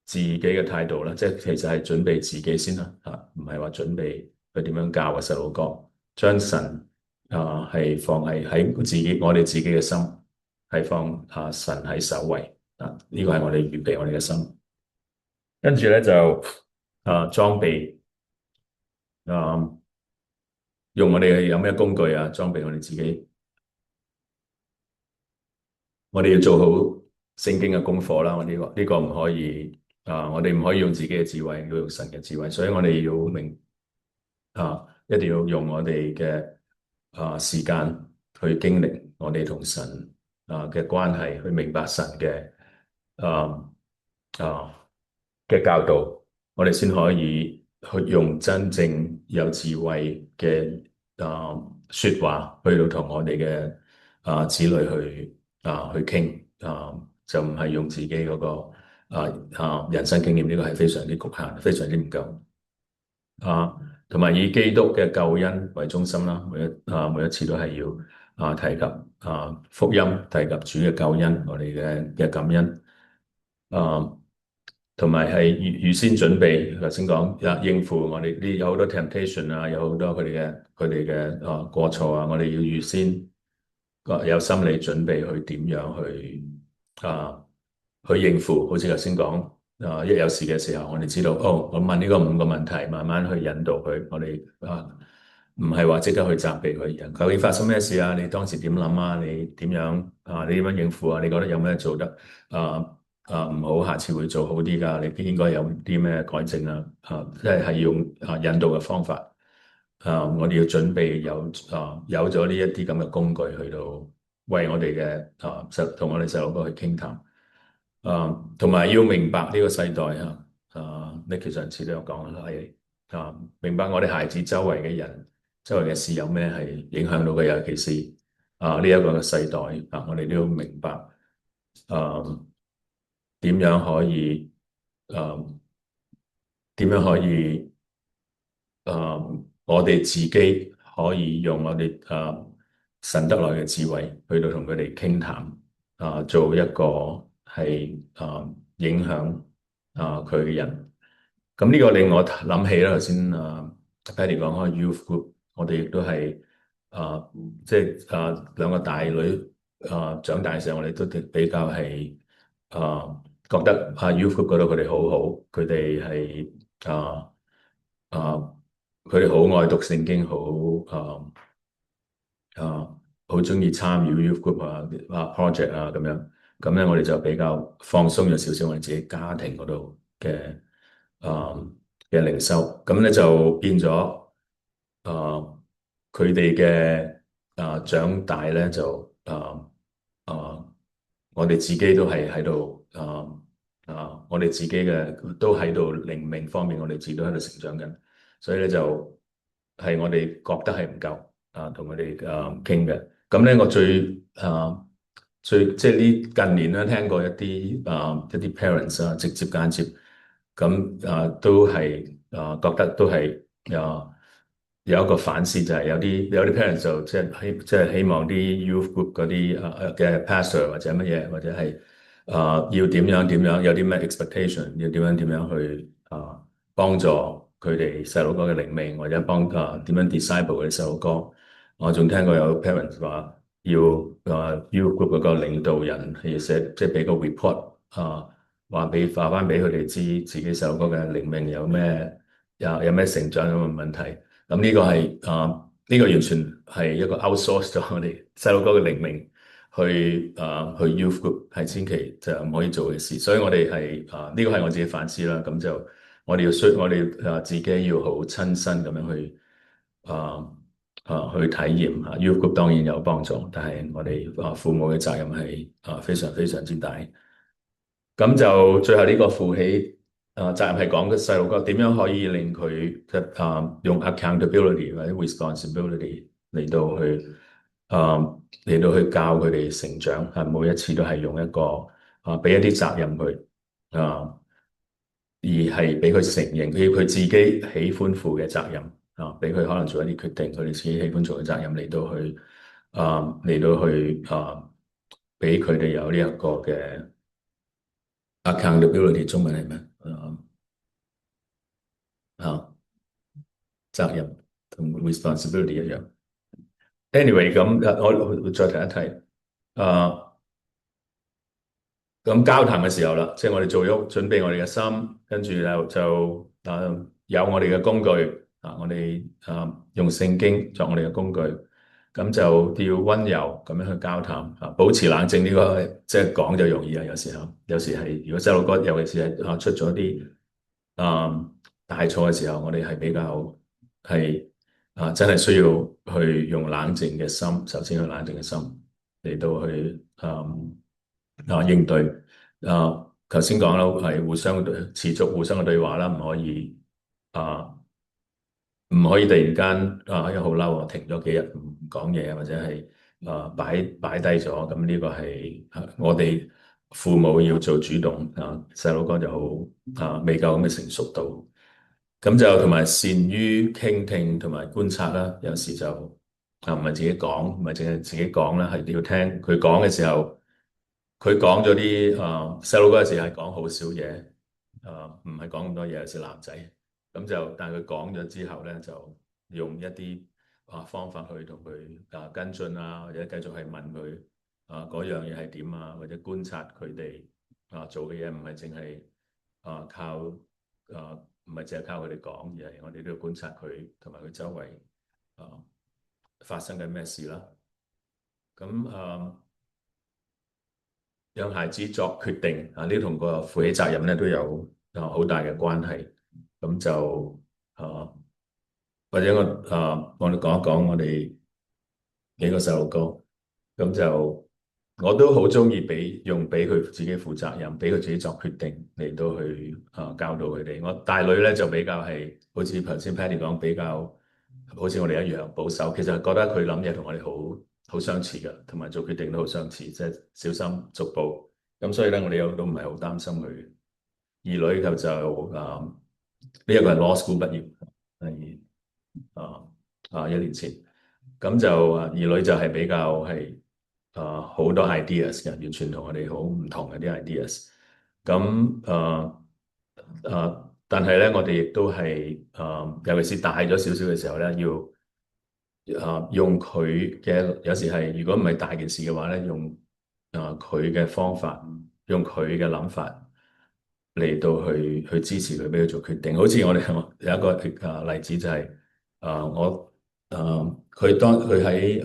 自己嘅態度啦，即係其實係準備自己先啦唔係話準備佢點樣教個細路哥將神係放喺我哋自己嘅心，係放神喺首位呢個係我哋預備我哋嘅心。跟住咧就裝備用我哋有咩工具裝備我哋自己。我哋要做好聖經嘅功課啦。呢個唔可以我哋唔可以用自己嘅智慧，要用神嘅智慧。所以我哋要一定要用我哋嘅時間去經歷我哋同神嘅關係，去明白神嘅嘅教導，我哋先可以去用真正有智慧嘅說話去到同我哋嘅子女去傾就唔係用自己嗰個人生經驗，呢個係非常之局限，非常之唔夠同埋以基督嘅救恩為中心啦。每一次都係要提及福音，提及主嘅救恩，我哋嘅感恩同埋係預先準備。頭先講應付我哋有好多 temptation 有好多佢哋嘅過錯我哋要預先有心理準備去點樣去應付。好似頭先講一有事嘅時候，我哋知道我問呢個5個問題，慢慢去引導佢。我哋唔係話即刻去責備佢，究竟發生咩事你當時點諗你點樣你點樣應付你覺得有咩做得唔好，下次會做好啲㗎。你應該有啲咩改正即係用引導嘅方法我哋要準備有咗呢一啲咁嘅工具去到為我哋嘅同我哋細路哥去傾談同埋要明白呢個世代你其實上次都有講係明白我哋孩子周圍嘅人、周圍嘅事有咩係影響到佢，尤其是呢一個嘅世代我哋都要明白點樣可以我哋自己可以用我哋神得來嘅智慧去到同佢哋傾談做一個係影響佢嘅人。咁呢個令我諗起啦，頭先Patty 講開 youth group，我哋亦都係即係兩個大女長大嘅時候，我哋都比較係覺得youth group 嗰度佢哋好好，佢哋係佢哋好愛讀聖經，好中意參與 youth group project 咁樣。咁咧我哋就比較放鬆咗少少我哋自己家庭嗰度嘅靈修，咁咧就變咗佢哋嘅長大咧就我哋自己都係喺度我哋自己嘅都喺度靈命方面，我哋自己都喺度成長緊，所以咧就係我哋覺得係唔夠同佢哋傾嘅。咁咧我最即係呢近年咧聽過一啲 parents 直接間接咁都係覺得都係有一個反思，就係有啲 parents 就即係希望啲 youth group 嗰啲嘅 pastor 或者乜嘢，或者係要點樣有啲咩 expectation，要點樣去幫助佢哋細佬哥嘅靈命，或者幫點樣 disciple 佢哋細佬哥。我仲聽過有 parents 話要youth group 嗰個領導人要寫，即係俾個 report話翻俾佢哋知自己細佬哥嘅靈命有咩成長有冇問題。咁呢個係呢個完全係一個 outsource 咗我哋細佬哥嘅靈命去youth group，係千祈就唔可以做嘅事。所以我哋係呢個係我自己反思啦。咁就我哋自己要好親身咁樣去體驗youth group 當然有幫助，但係我哋父母嘅責任係非常非常之大。咁就最後呢個負起責任係講嘅細路哥點樣可以令佢用 accountability 或者 responsibility 嚟到去教佢哋成長每一次都係用一個俾一啲責任佢而係俾佢承認佢自己喜歡負嘅責任俾佢可能做一啲決定，佢哋自己喜歡做嘅責任嚟到去俾佢哋有呢一個嘅 accountability， 中文係咩責任同 responsibility 一樣。Anyway，咁我再提一提，咁交談嘅時候啦，即係我哋做咗準備我哋嘅心，跟住有我哋嘅工具我哋用聖經作我哋嘅工具，咁就要溫柔咁樣去交談保持冷靜呢個即係講就容易啊，有時係如果細路哥，尤其是係出咗啲大錯嘅時候，我哋係比較係真係需要去用冷靜嘅心，首先用冷靜嘅心嚟到去應對頭先講啦，係持續互相嘅對話啦，唔可以突然間因為好嬲停咗幾日唔講嘢，或者係擺低咗，咁呢個係我哋父母要做主動細佬哥就好未夠咁嘅成熟度，咁就同埋善於傾聽同埋觀察啦，有時就唔係自己講，唔係淨係自己講啦，係要聽佢講嘅時候。佢講咗啲細路嗰陣時係講好少嘢，唔係講咁多嘢，有時男仔咁就，但係佢講咗之後咧，就用一啲方法去同佢跟進或者繼續係問佢嗰樣嘢係點或者觀察佢哋做嘅嘢，唔係淨係靠唔係淨係靠佢哋講，而係我哋都要觀察佢同埋佢周圍發生緊咩事啦。咁讓孩子作決定呢同個負起責任咧都有好大嘅關係。咁就或者我哋講一講我哋幾個細路哥，咁就我都好中意俾佢自己負責任，俾佢自己作決定嚟到去教導佢哋。我大女咧就比較係好似頭先 Patty 講，比較好似我哋一樣保守，其實覺得佢諗嘢同我哋好相似嘅，同埋做決定都好相似，即係小心逐步。咁所以咧，我哋都唔係好擔心佢。二女就呢一個係 law school 畢業，係1年前。咁就二女就係比較係好多 ideas 嘅，完全同我哋好唔同嘅啲 ideas。咁但係咧，我哋亦都係尤其是大咗少少嘅時候咧，要用佢嘅，有時係如果唔係大件事嘅話咧，用佢嘅方法，用佢嘅諗法嚟到去支持佢，俾佢做決定。好似我哋有一個例子就係佢喺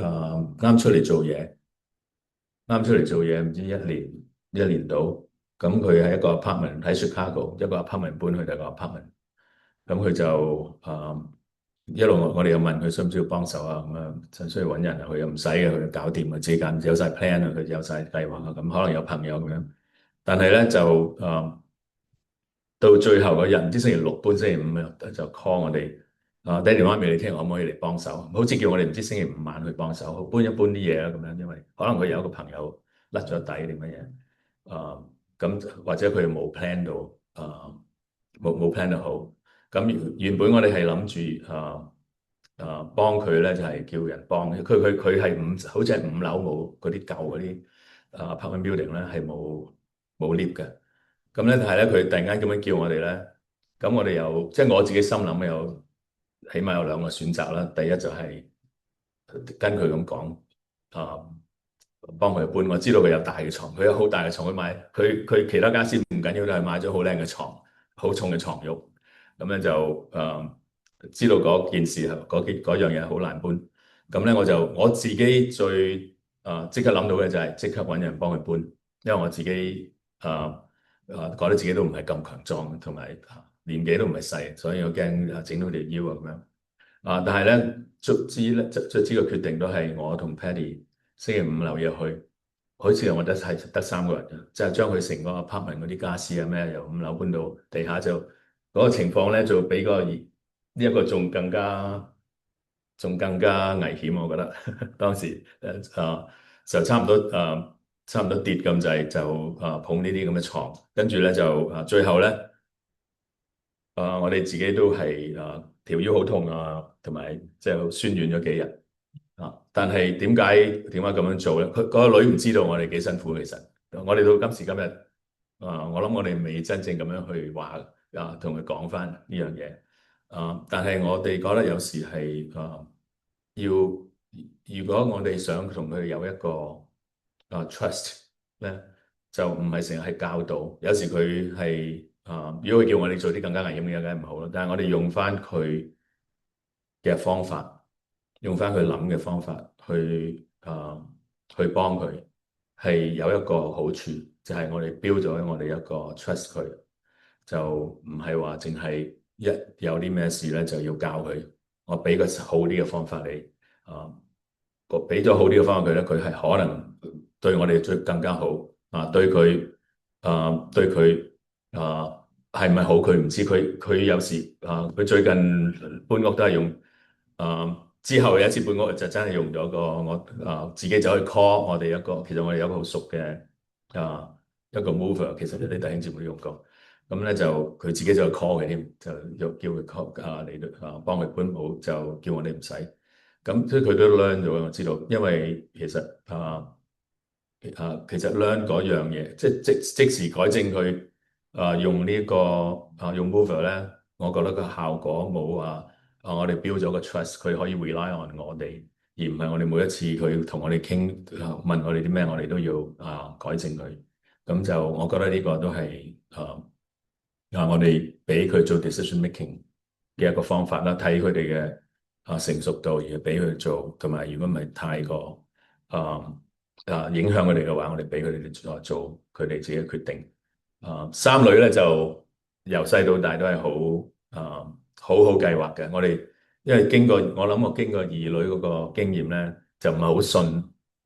啱出嚟做嘢，唔知一年到，咁佢喺一個 apartment 喺 Chicago 一個 apartment 搬去第二個 apartment，咁佢就一路我哋又問佢需唔需要幫手咁樣，就需要揾人佢又唔使嘅，佢搞掂佢自己間有晒 plan 佢有晒計劃咁可能有朋友咁樣，但係咧就到最後嗰日，唔知星期六搬星期五就 call 我哋爹哋媽咪，你聽日可唔可以嚟幫手？好似叫我哋唔知星期五晚去幫手搬一搬啲嘢咁樣，因為可能佢有一個朋友甩咗底定乜嘢咁或者佢冇 plan 到冇 plan 到好。咁原本我哋係諗住幫佢咧，就係叫人幫佢係好似係5樓冇嗰啲舊嗰啲apartment building 咧係冇 lift 嘅。咁咧但係咧佢突然間咁樣叫我哋咧，咁我哋又即係我自己心諗起碼有2個選擇啦。第一就係跟佢咁講幫佢搬。我知道佢有大嘅床，佢有好大嘅床，佢其他家私唔緊要，都係買咗好靚嘅床，好重嘅床褥。咁咧就知道嗰件事嗰樣嘢好難搬。咁咧我自己最即刻諗到嘅就係即刻揾人幫佢搬，因為我自己覺得自己都唔係咁強壯，同埋年紀都唔係細，所以我驚整到條腰咁樣。但係咧卒之個決定都係我同 Patty 星期五留夜去，好似我得3個人嘅，即係將佢成個 apartment 嗰啲家私咩由5樓搬到地下就。嗰個情況咧就比呢一個仲更加危險，我覺得當時就差唔多跌咁滯，就捧呢啲咁嘅床，跟住咧就最後咧我哋自己都係條腰好痛同埋即係酸軟咗幾日但係點解咁樣做咧？佢個女唔知道我哋幾辛苦，其實我哋到今時今日我諗我哋未真正咁樣去話。同佢講翻呢樣嘢，但係我哋覺得有時係要，如果我哋想同佢有一個trust 咧，就唔係成日係教導，有時佢係如果佢叫我哋做啲更加危險嘅嘢，梗係唔好啦。但係我哋用翻佢嘅方法，用翻佢諗嘅方法去幫佢，係有一個好處，就係我哋標咗我哋一個 trust 佢，就唔係話淨係一有啲咩事咧就要教佢，我俾個好啲嘅方法你我俾咗好啲嘅方法佢咧，佢係可能對我哋更加好對佢對佢係咪好佢唔知，佢有時佢最近搬屋都係用之後有一次搬屋就真係用咗個我自己走去 call 我哋一個，其實我哋有一個好熟嘅一個 mover，其實你哋弟兄姊妹都用過，咁咧就佢自己就去 call 嘅添，就又叫佢 call 嚟幫佢搬屋，就叫我哋唔使。咁所以佢都 learn 咗，我知道，因為其實其實 learn 嗰樣嘢，即時改正佢用呢個用 mover 咧，我覺得個效果冇我哋 build 咗個 trust，佢可以 rely on 我哋，而唔係我哋每一次佢同我哋傾問我哋啲咩，我哋都要改正佢。咁就我覺得呢個都係我哋俾佢做 decision making 嘅一個方法啦，睇佢哋嘅成熟度而俾佢做，同埋如果唔係太過影響佢哋嘅話，我哋俾佢哋做佢哋自己嘅決定。三女咧就由細到大都係好好計劃嘅。我哋因為我諗我經過二女嗰個經驗咧，就唔係好信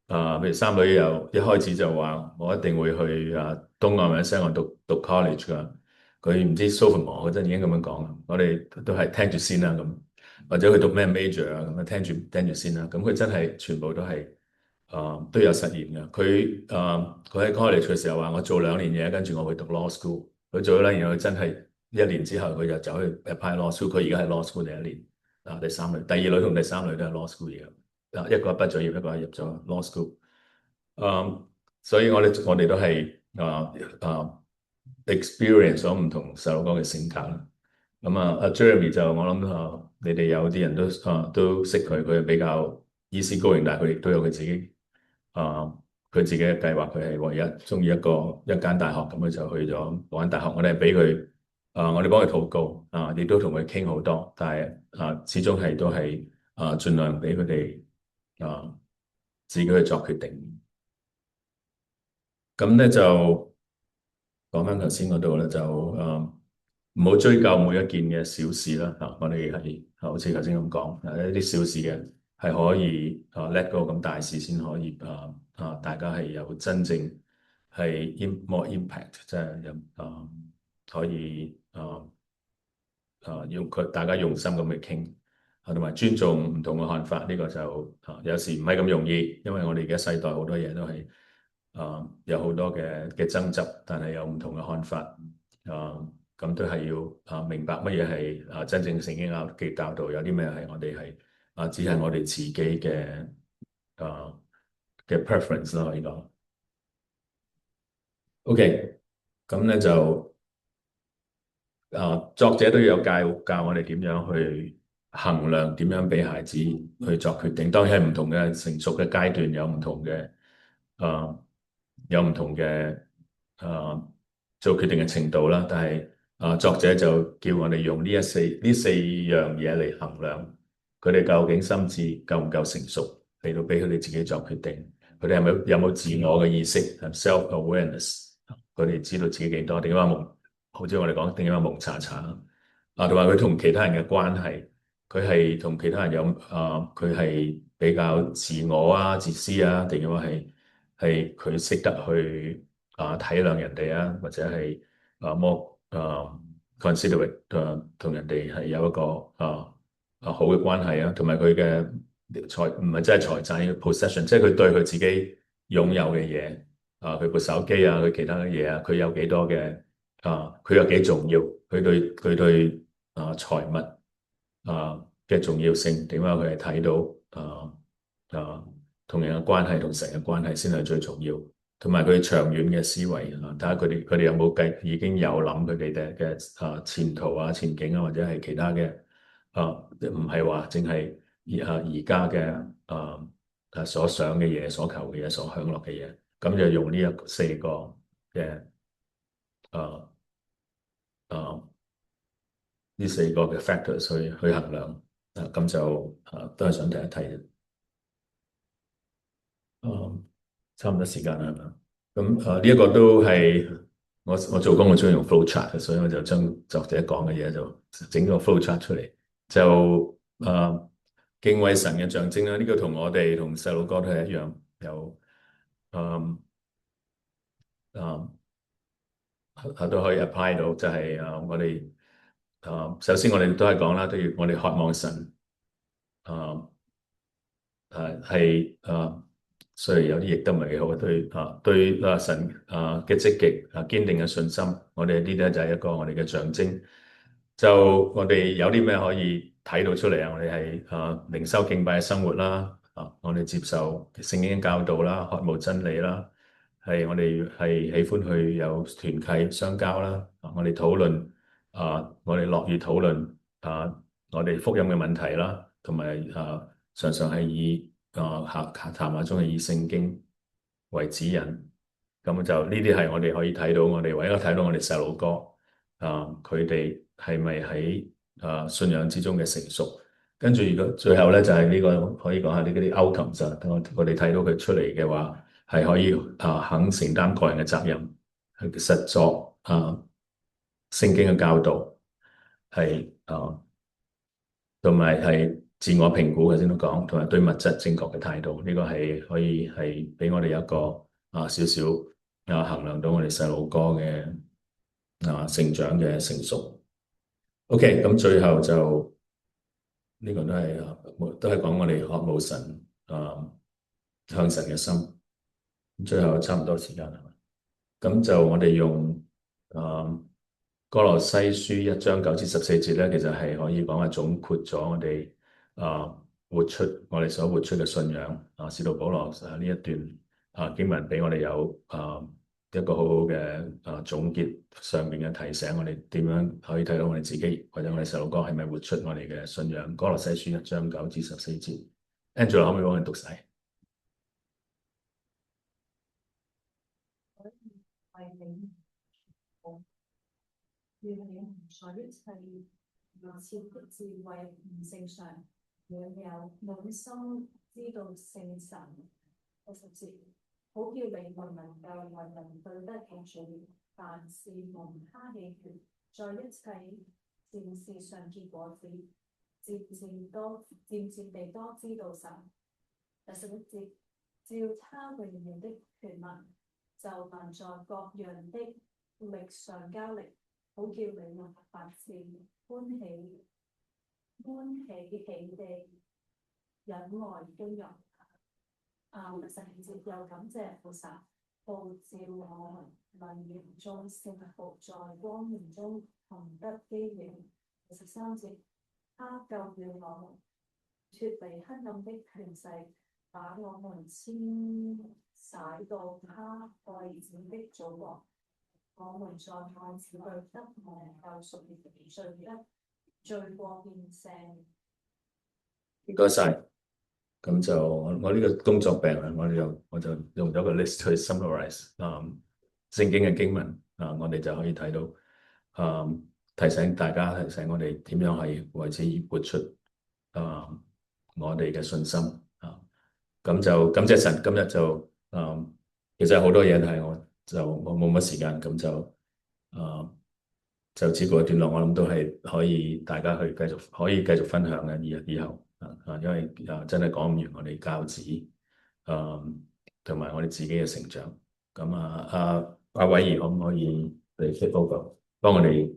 譬如三女又一開始就話我一定會去東岸或者西岸讀 college 噶。佢唔知 Sophomore 嗰陣已經咁樣講，我哋都係聽住先啦咁，或者佢讀咩 major 啊咁啊聽住先啦。咁佢真係全部都係都有實驗嘅。佢喺 college 嘅時候話我做2年嘢，跟住我去讀 law school。佢做咗2年，佢真係1年之後佢就走去 apply law school。佢而家係 law school 第1年第三女、第二女同第三女都係 law school 而家。一個畢咗業，一個入咗 law school。所以我哋都係experience 咗唔同細路哥嘅性格啦。咁阿 Jeremy 就我諗你哋有啲人都識佢，佢係比較 easy going，但係佢亦都有佢自己佢自己嘅計劃。佢係唯一中意一間大學，咁佢就去咗嗰間大學。我哋係俾佢我哋幫佢禱告亦都同佢傾好多，但係始終都係盡量俾佢哋自己去作決定。咁咧就講翻頭先嗰度咧，就唔好追究每一件嘅小事啦。我哋係好似頭先咁講，一啲小事嘅係可以let go，咁大事先可以大家係有真正係 more impact，即係可以大家用心咁去傾同埋尊重唔同嘅看法。呢個就有時唔係咁容易，因為我哋而家世代好多嘢都係有好多嘅爭執，但係有唔同嘅看法咁都係要明白乜嘢係真正聖經嘅教導，有啲咩係我哋係只係我哋自己嘅preference 啦。可以講 OK，咁咧就作者都要有教我哋點樣去衡量，點樣俾孩子去作決定。當然係唔同嘅成熟嘅階段有唔同嘅有唔同嘅做決定嘅程度啦，但係作者就叫我哋用呢四樣嘢嚟衡量佢哋究竟心智夠唔夠成熟，嚟到俾佢哋自己作決定。佢哋有冇自我嘅意識 self-awareness， 佢哋知道自己幾多，定係話好似我哋講定係話蒙查查同埋佢同其他人嘅關係，佢係同其他人有佢係比較自我自私定係話係佢識得去體諒人哋或者係more considerate 同人哋係有一個好嘅關係同埋佢嘅唔係真係財產 possession， 即係佢對佢自己擁有嘅嘢佢部手機佢其他嘅嘢佢有幾多嘅佢有幾重要，佢對財物嘅重要性，點解佢係睇到同人嘅關係同神嘅關係先係最重要，同埋佢長遠嘅思維睇下佢哋有冇已經有諗佢哋嘅前途前景或者係其他嘅唔係話淨係而家嘅所想嘅嘢、所求嘅嘢、所享樂嘅嘢，咁就用呢四個嘅誒呢四個嘅 factors 去衡量，咁就都係想提一提嘅。差唔多時間啦，係嘛？咁呢一個都係我做工我中意用 flow chart 嘅，所以我就將作者講嘅嘢就整個 flow chart 出嚟，就敬畏神嘅象徵啦。呢個同我哋同細路哥都係一樣，有都可以 apply 到，就係我哋首先我哋都係講啦，都要我哋渴望神係雖然有啲譯得唔係幾好，對神嘅積極堅定嘅信心，我哋呢啲就係一個我哋嘅象徵。就我哋有啲咩可以睇到出嚟啊？我哋係靈修敬拜嘅生活啦，我哋接受聖經嘅教導啦，渴慕真理啦，係我哋係喜歡去有團契相交啦，我哋討論我哋樂意討論我哋福音嘅問題啦，同埋常常係以談話中係以聖經為指引，咁就呢啲係我哋可以睇到，我哋唯一睇到我哋細路哥佢哋係咪喺信仰之中嘅成熟？跟住如果最後咧就係呢個可以講下呢啲 outcomes 啊，我哋睇到佢出嚟嘅話係可以肯承擔個人嘅責任，去實作聖經嘅教導，係同埋係自我評估嘅先都講，同埋對物質正確嘅態度，呢個係可以係俾我哋一個少少衡量到我哋細路哥嘅成長嘅成熟。OK，咁最後就呢個都係講我哋渴慕神向神嘅心。最後差唔多時間啦，咁就我哋用歌羅西書1章9至14節咧，其實係可以講係總括咗我哋活出我哋所活出嘅信仰。使徒保羅呢一段經文俾我哋有一個好好嘅總結上面嘅提醒，我哋點樣可以睇到我哋自己或者我哋細路哥係咪活出我哋嘅信仰？歌羅西書1章9至14節，Angela 可唔可以幫我哋讀晒？願你們在一切如此的智慧悟性上，擁有滿心知道聖神嘅實節，好叫你們能夠為人對得起主，凡事蒙他喜悅，在一切善事上結果子，漸漸地多知道神。第11節，照他榮耀的權能，就能在各樣的力上加力。好叫你們凡事歡喜地忍耐兼容。第12節又感謝父神，號召我們能與眾聖徒在光明中同得基業。第13節，他救了我們，脫離黑暗的權勢，把我們遷徙到他愛子的祖國。我們在愛子裏得蒙救贖，罪過變聖。唔該晒。咁就我呢個工作病啊，我就用咗個 list 去 summarize 聖經嘅經文我哋就可以睇到提醒大家，提醒我哋點樣係為之而活出我哋嘅信心咁就感謝神，今日就其實好多嘢，但係我冇乜時間，咁就只過一段落，我諗都係可以大家去繼續分享嘅以後因為真係講唔完我哋教子同埋我哋自己嘅成長。咁阿偉兒可唔可以嚟 take over 幫我哋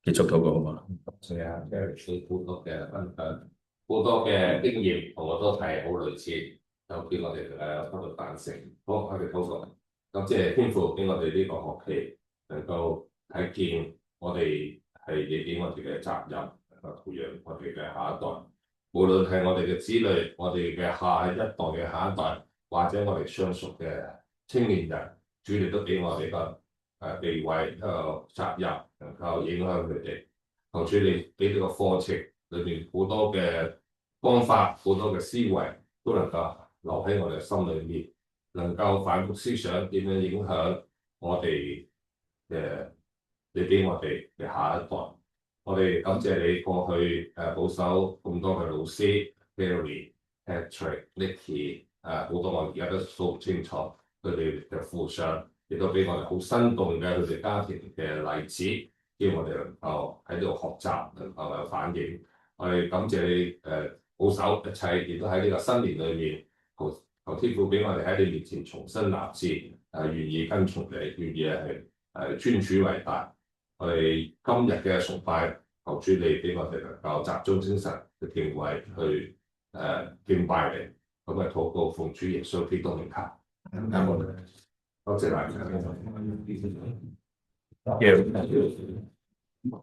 結束禱告好嘛？係啊，即係好多嘅分享，好多嘅經驗同我都係好類似，就叫我哋得到彈性。好，我哋禱告。咁即係天父俾我哋呢個學期能夠睇見我哋係你俾我哋嘅責任，培養我哋嘅下一代。無論係我哋嘅子女、我哋嘅下一代嘅下一代，或者我哋相熟嘅青年人，主你都俾我哋個地位責任，能夠影響佢哋。求主你俾呢個課程裏面好多嘅方法、好多嘅思維都能夠留喺我哋心裏面，能夠反覆思想點樣影響我哋嘅你俾我哋嘅下一代。我哋感謝你過去保守咁多嘅老師 Barry、Patrick、Nicky 好多我而家都數唔清楚佢哋嘅附上，亦都俾我哋好生動嘅佢哋家庭嘅例子，叫我哋能夠喺呢度學習，能夠有反應。我哋感謝你保守一切，亦都喺呢個新年裏面，求天父俾我哋喺你面前重新立志，願意跟從你，願意係尊主為大。我哋今日嘅崇拜，求主你俾我哋能夠集中精神去敬畏，去敬拜你。咁啊，禱告奉主耶穌基督名求。多謝大家。Yeah.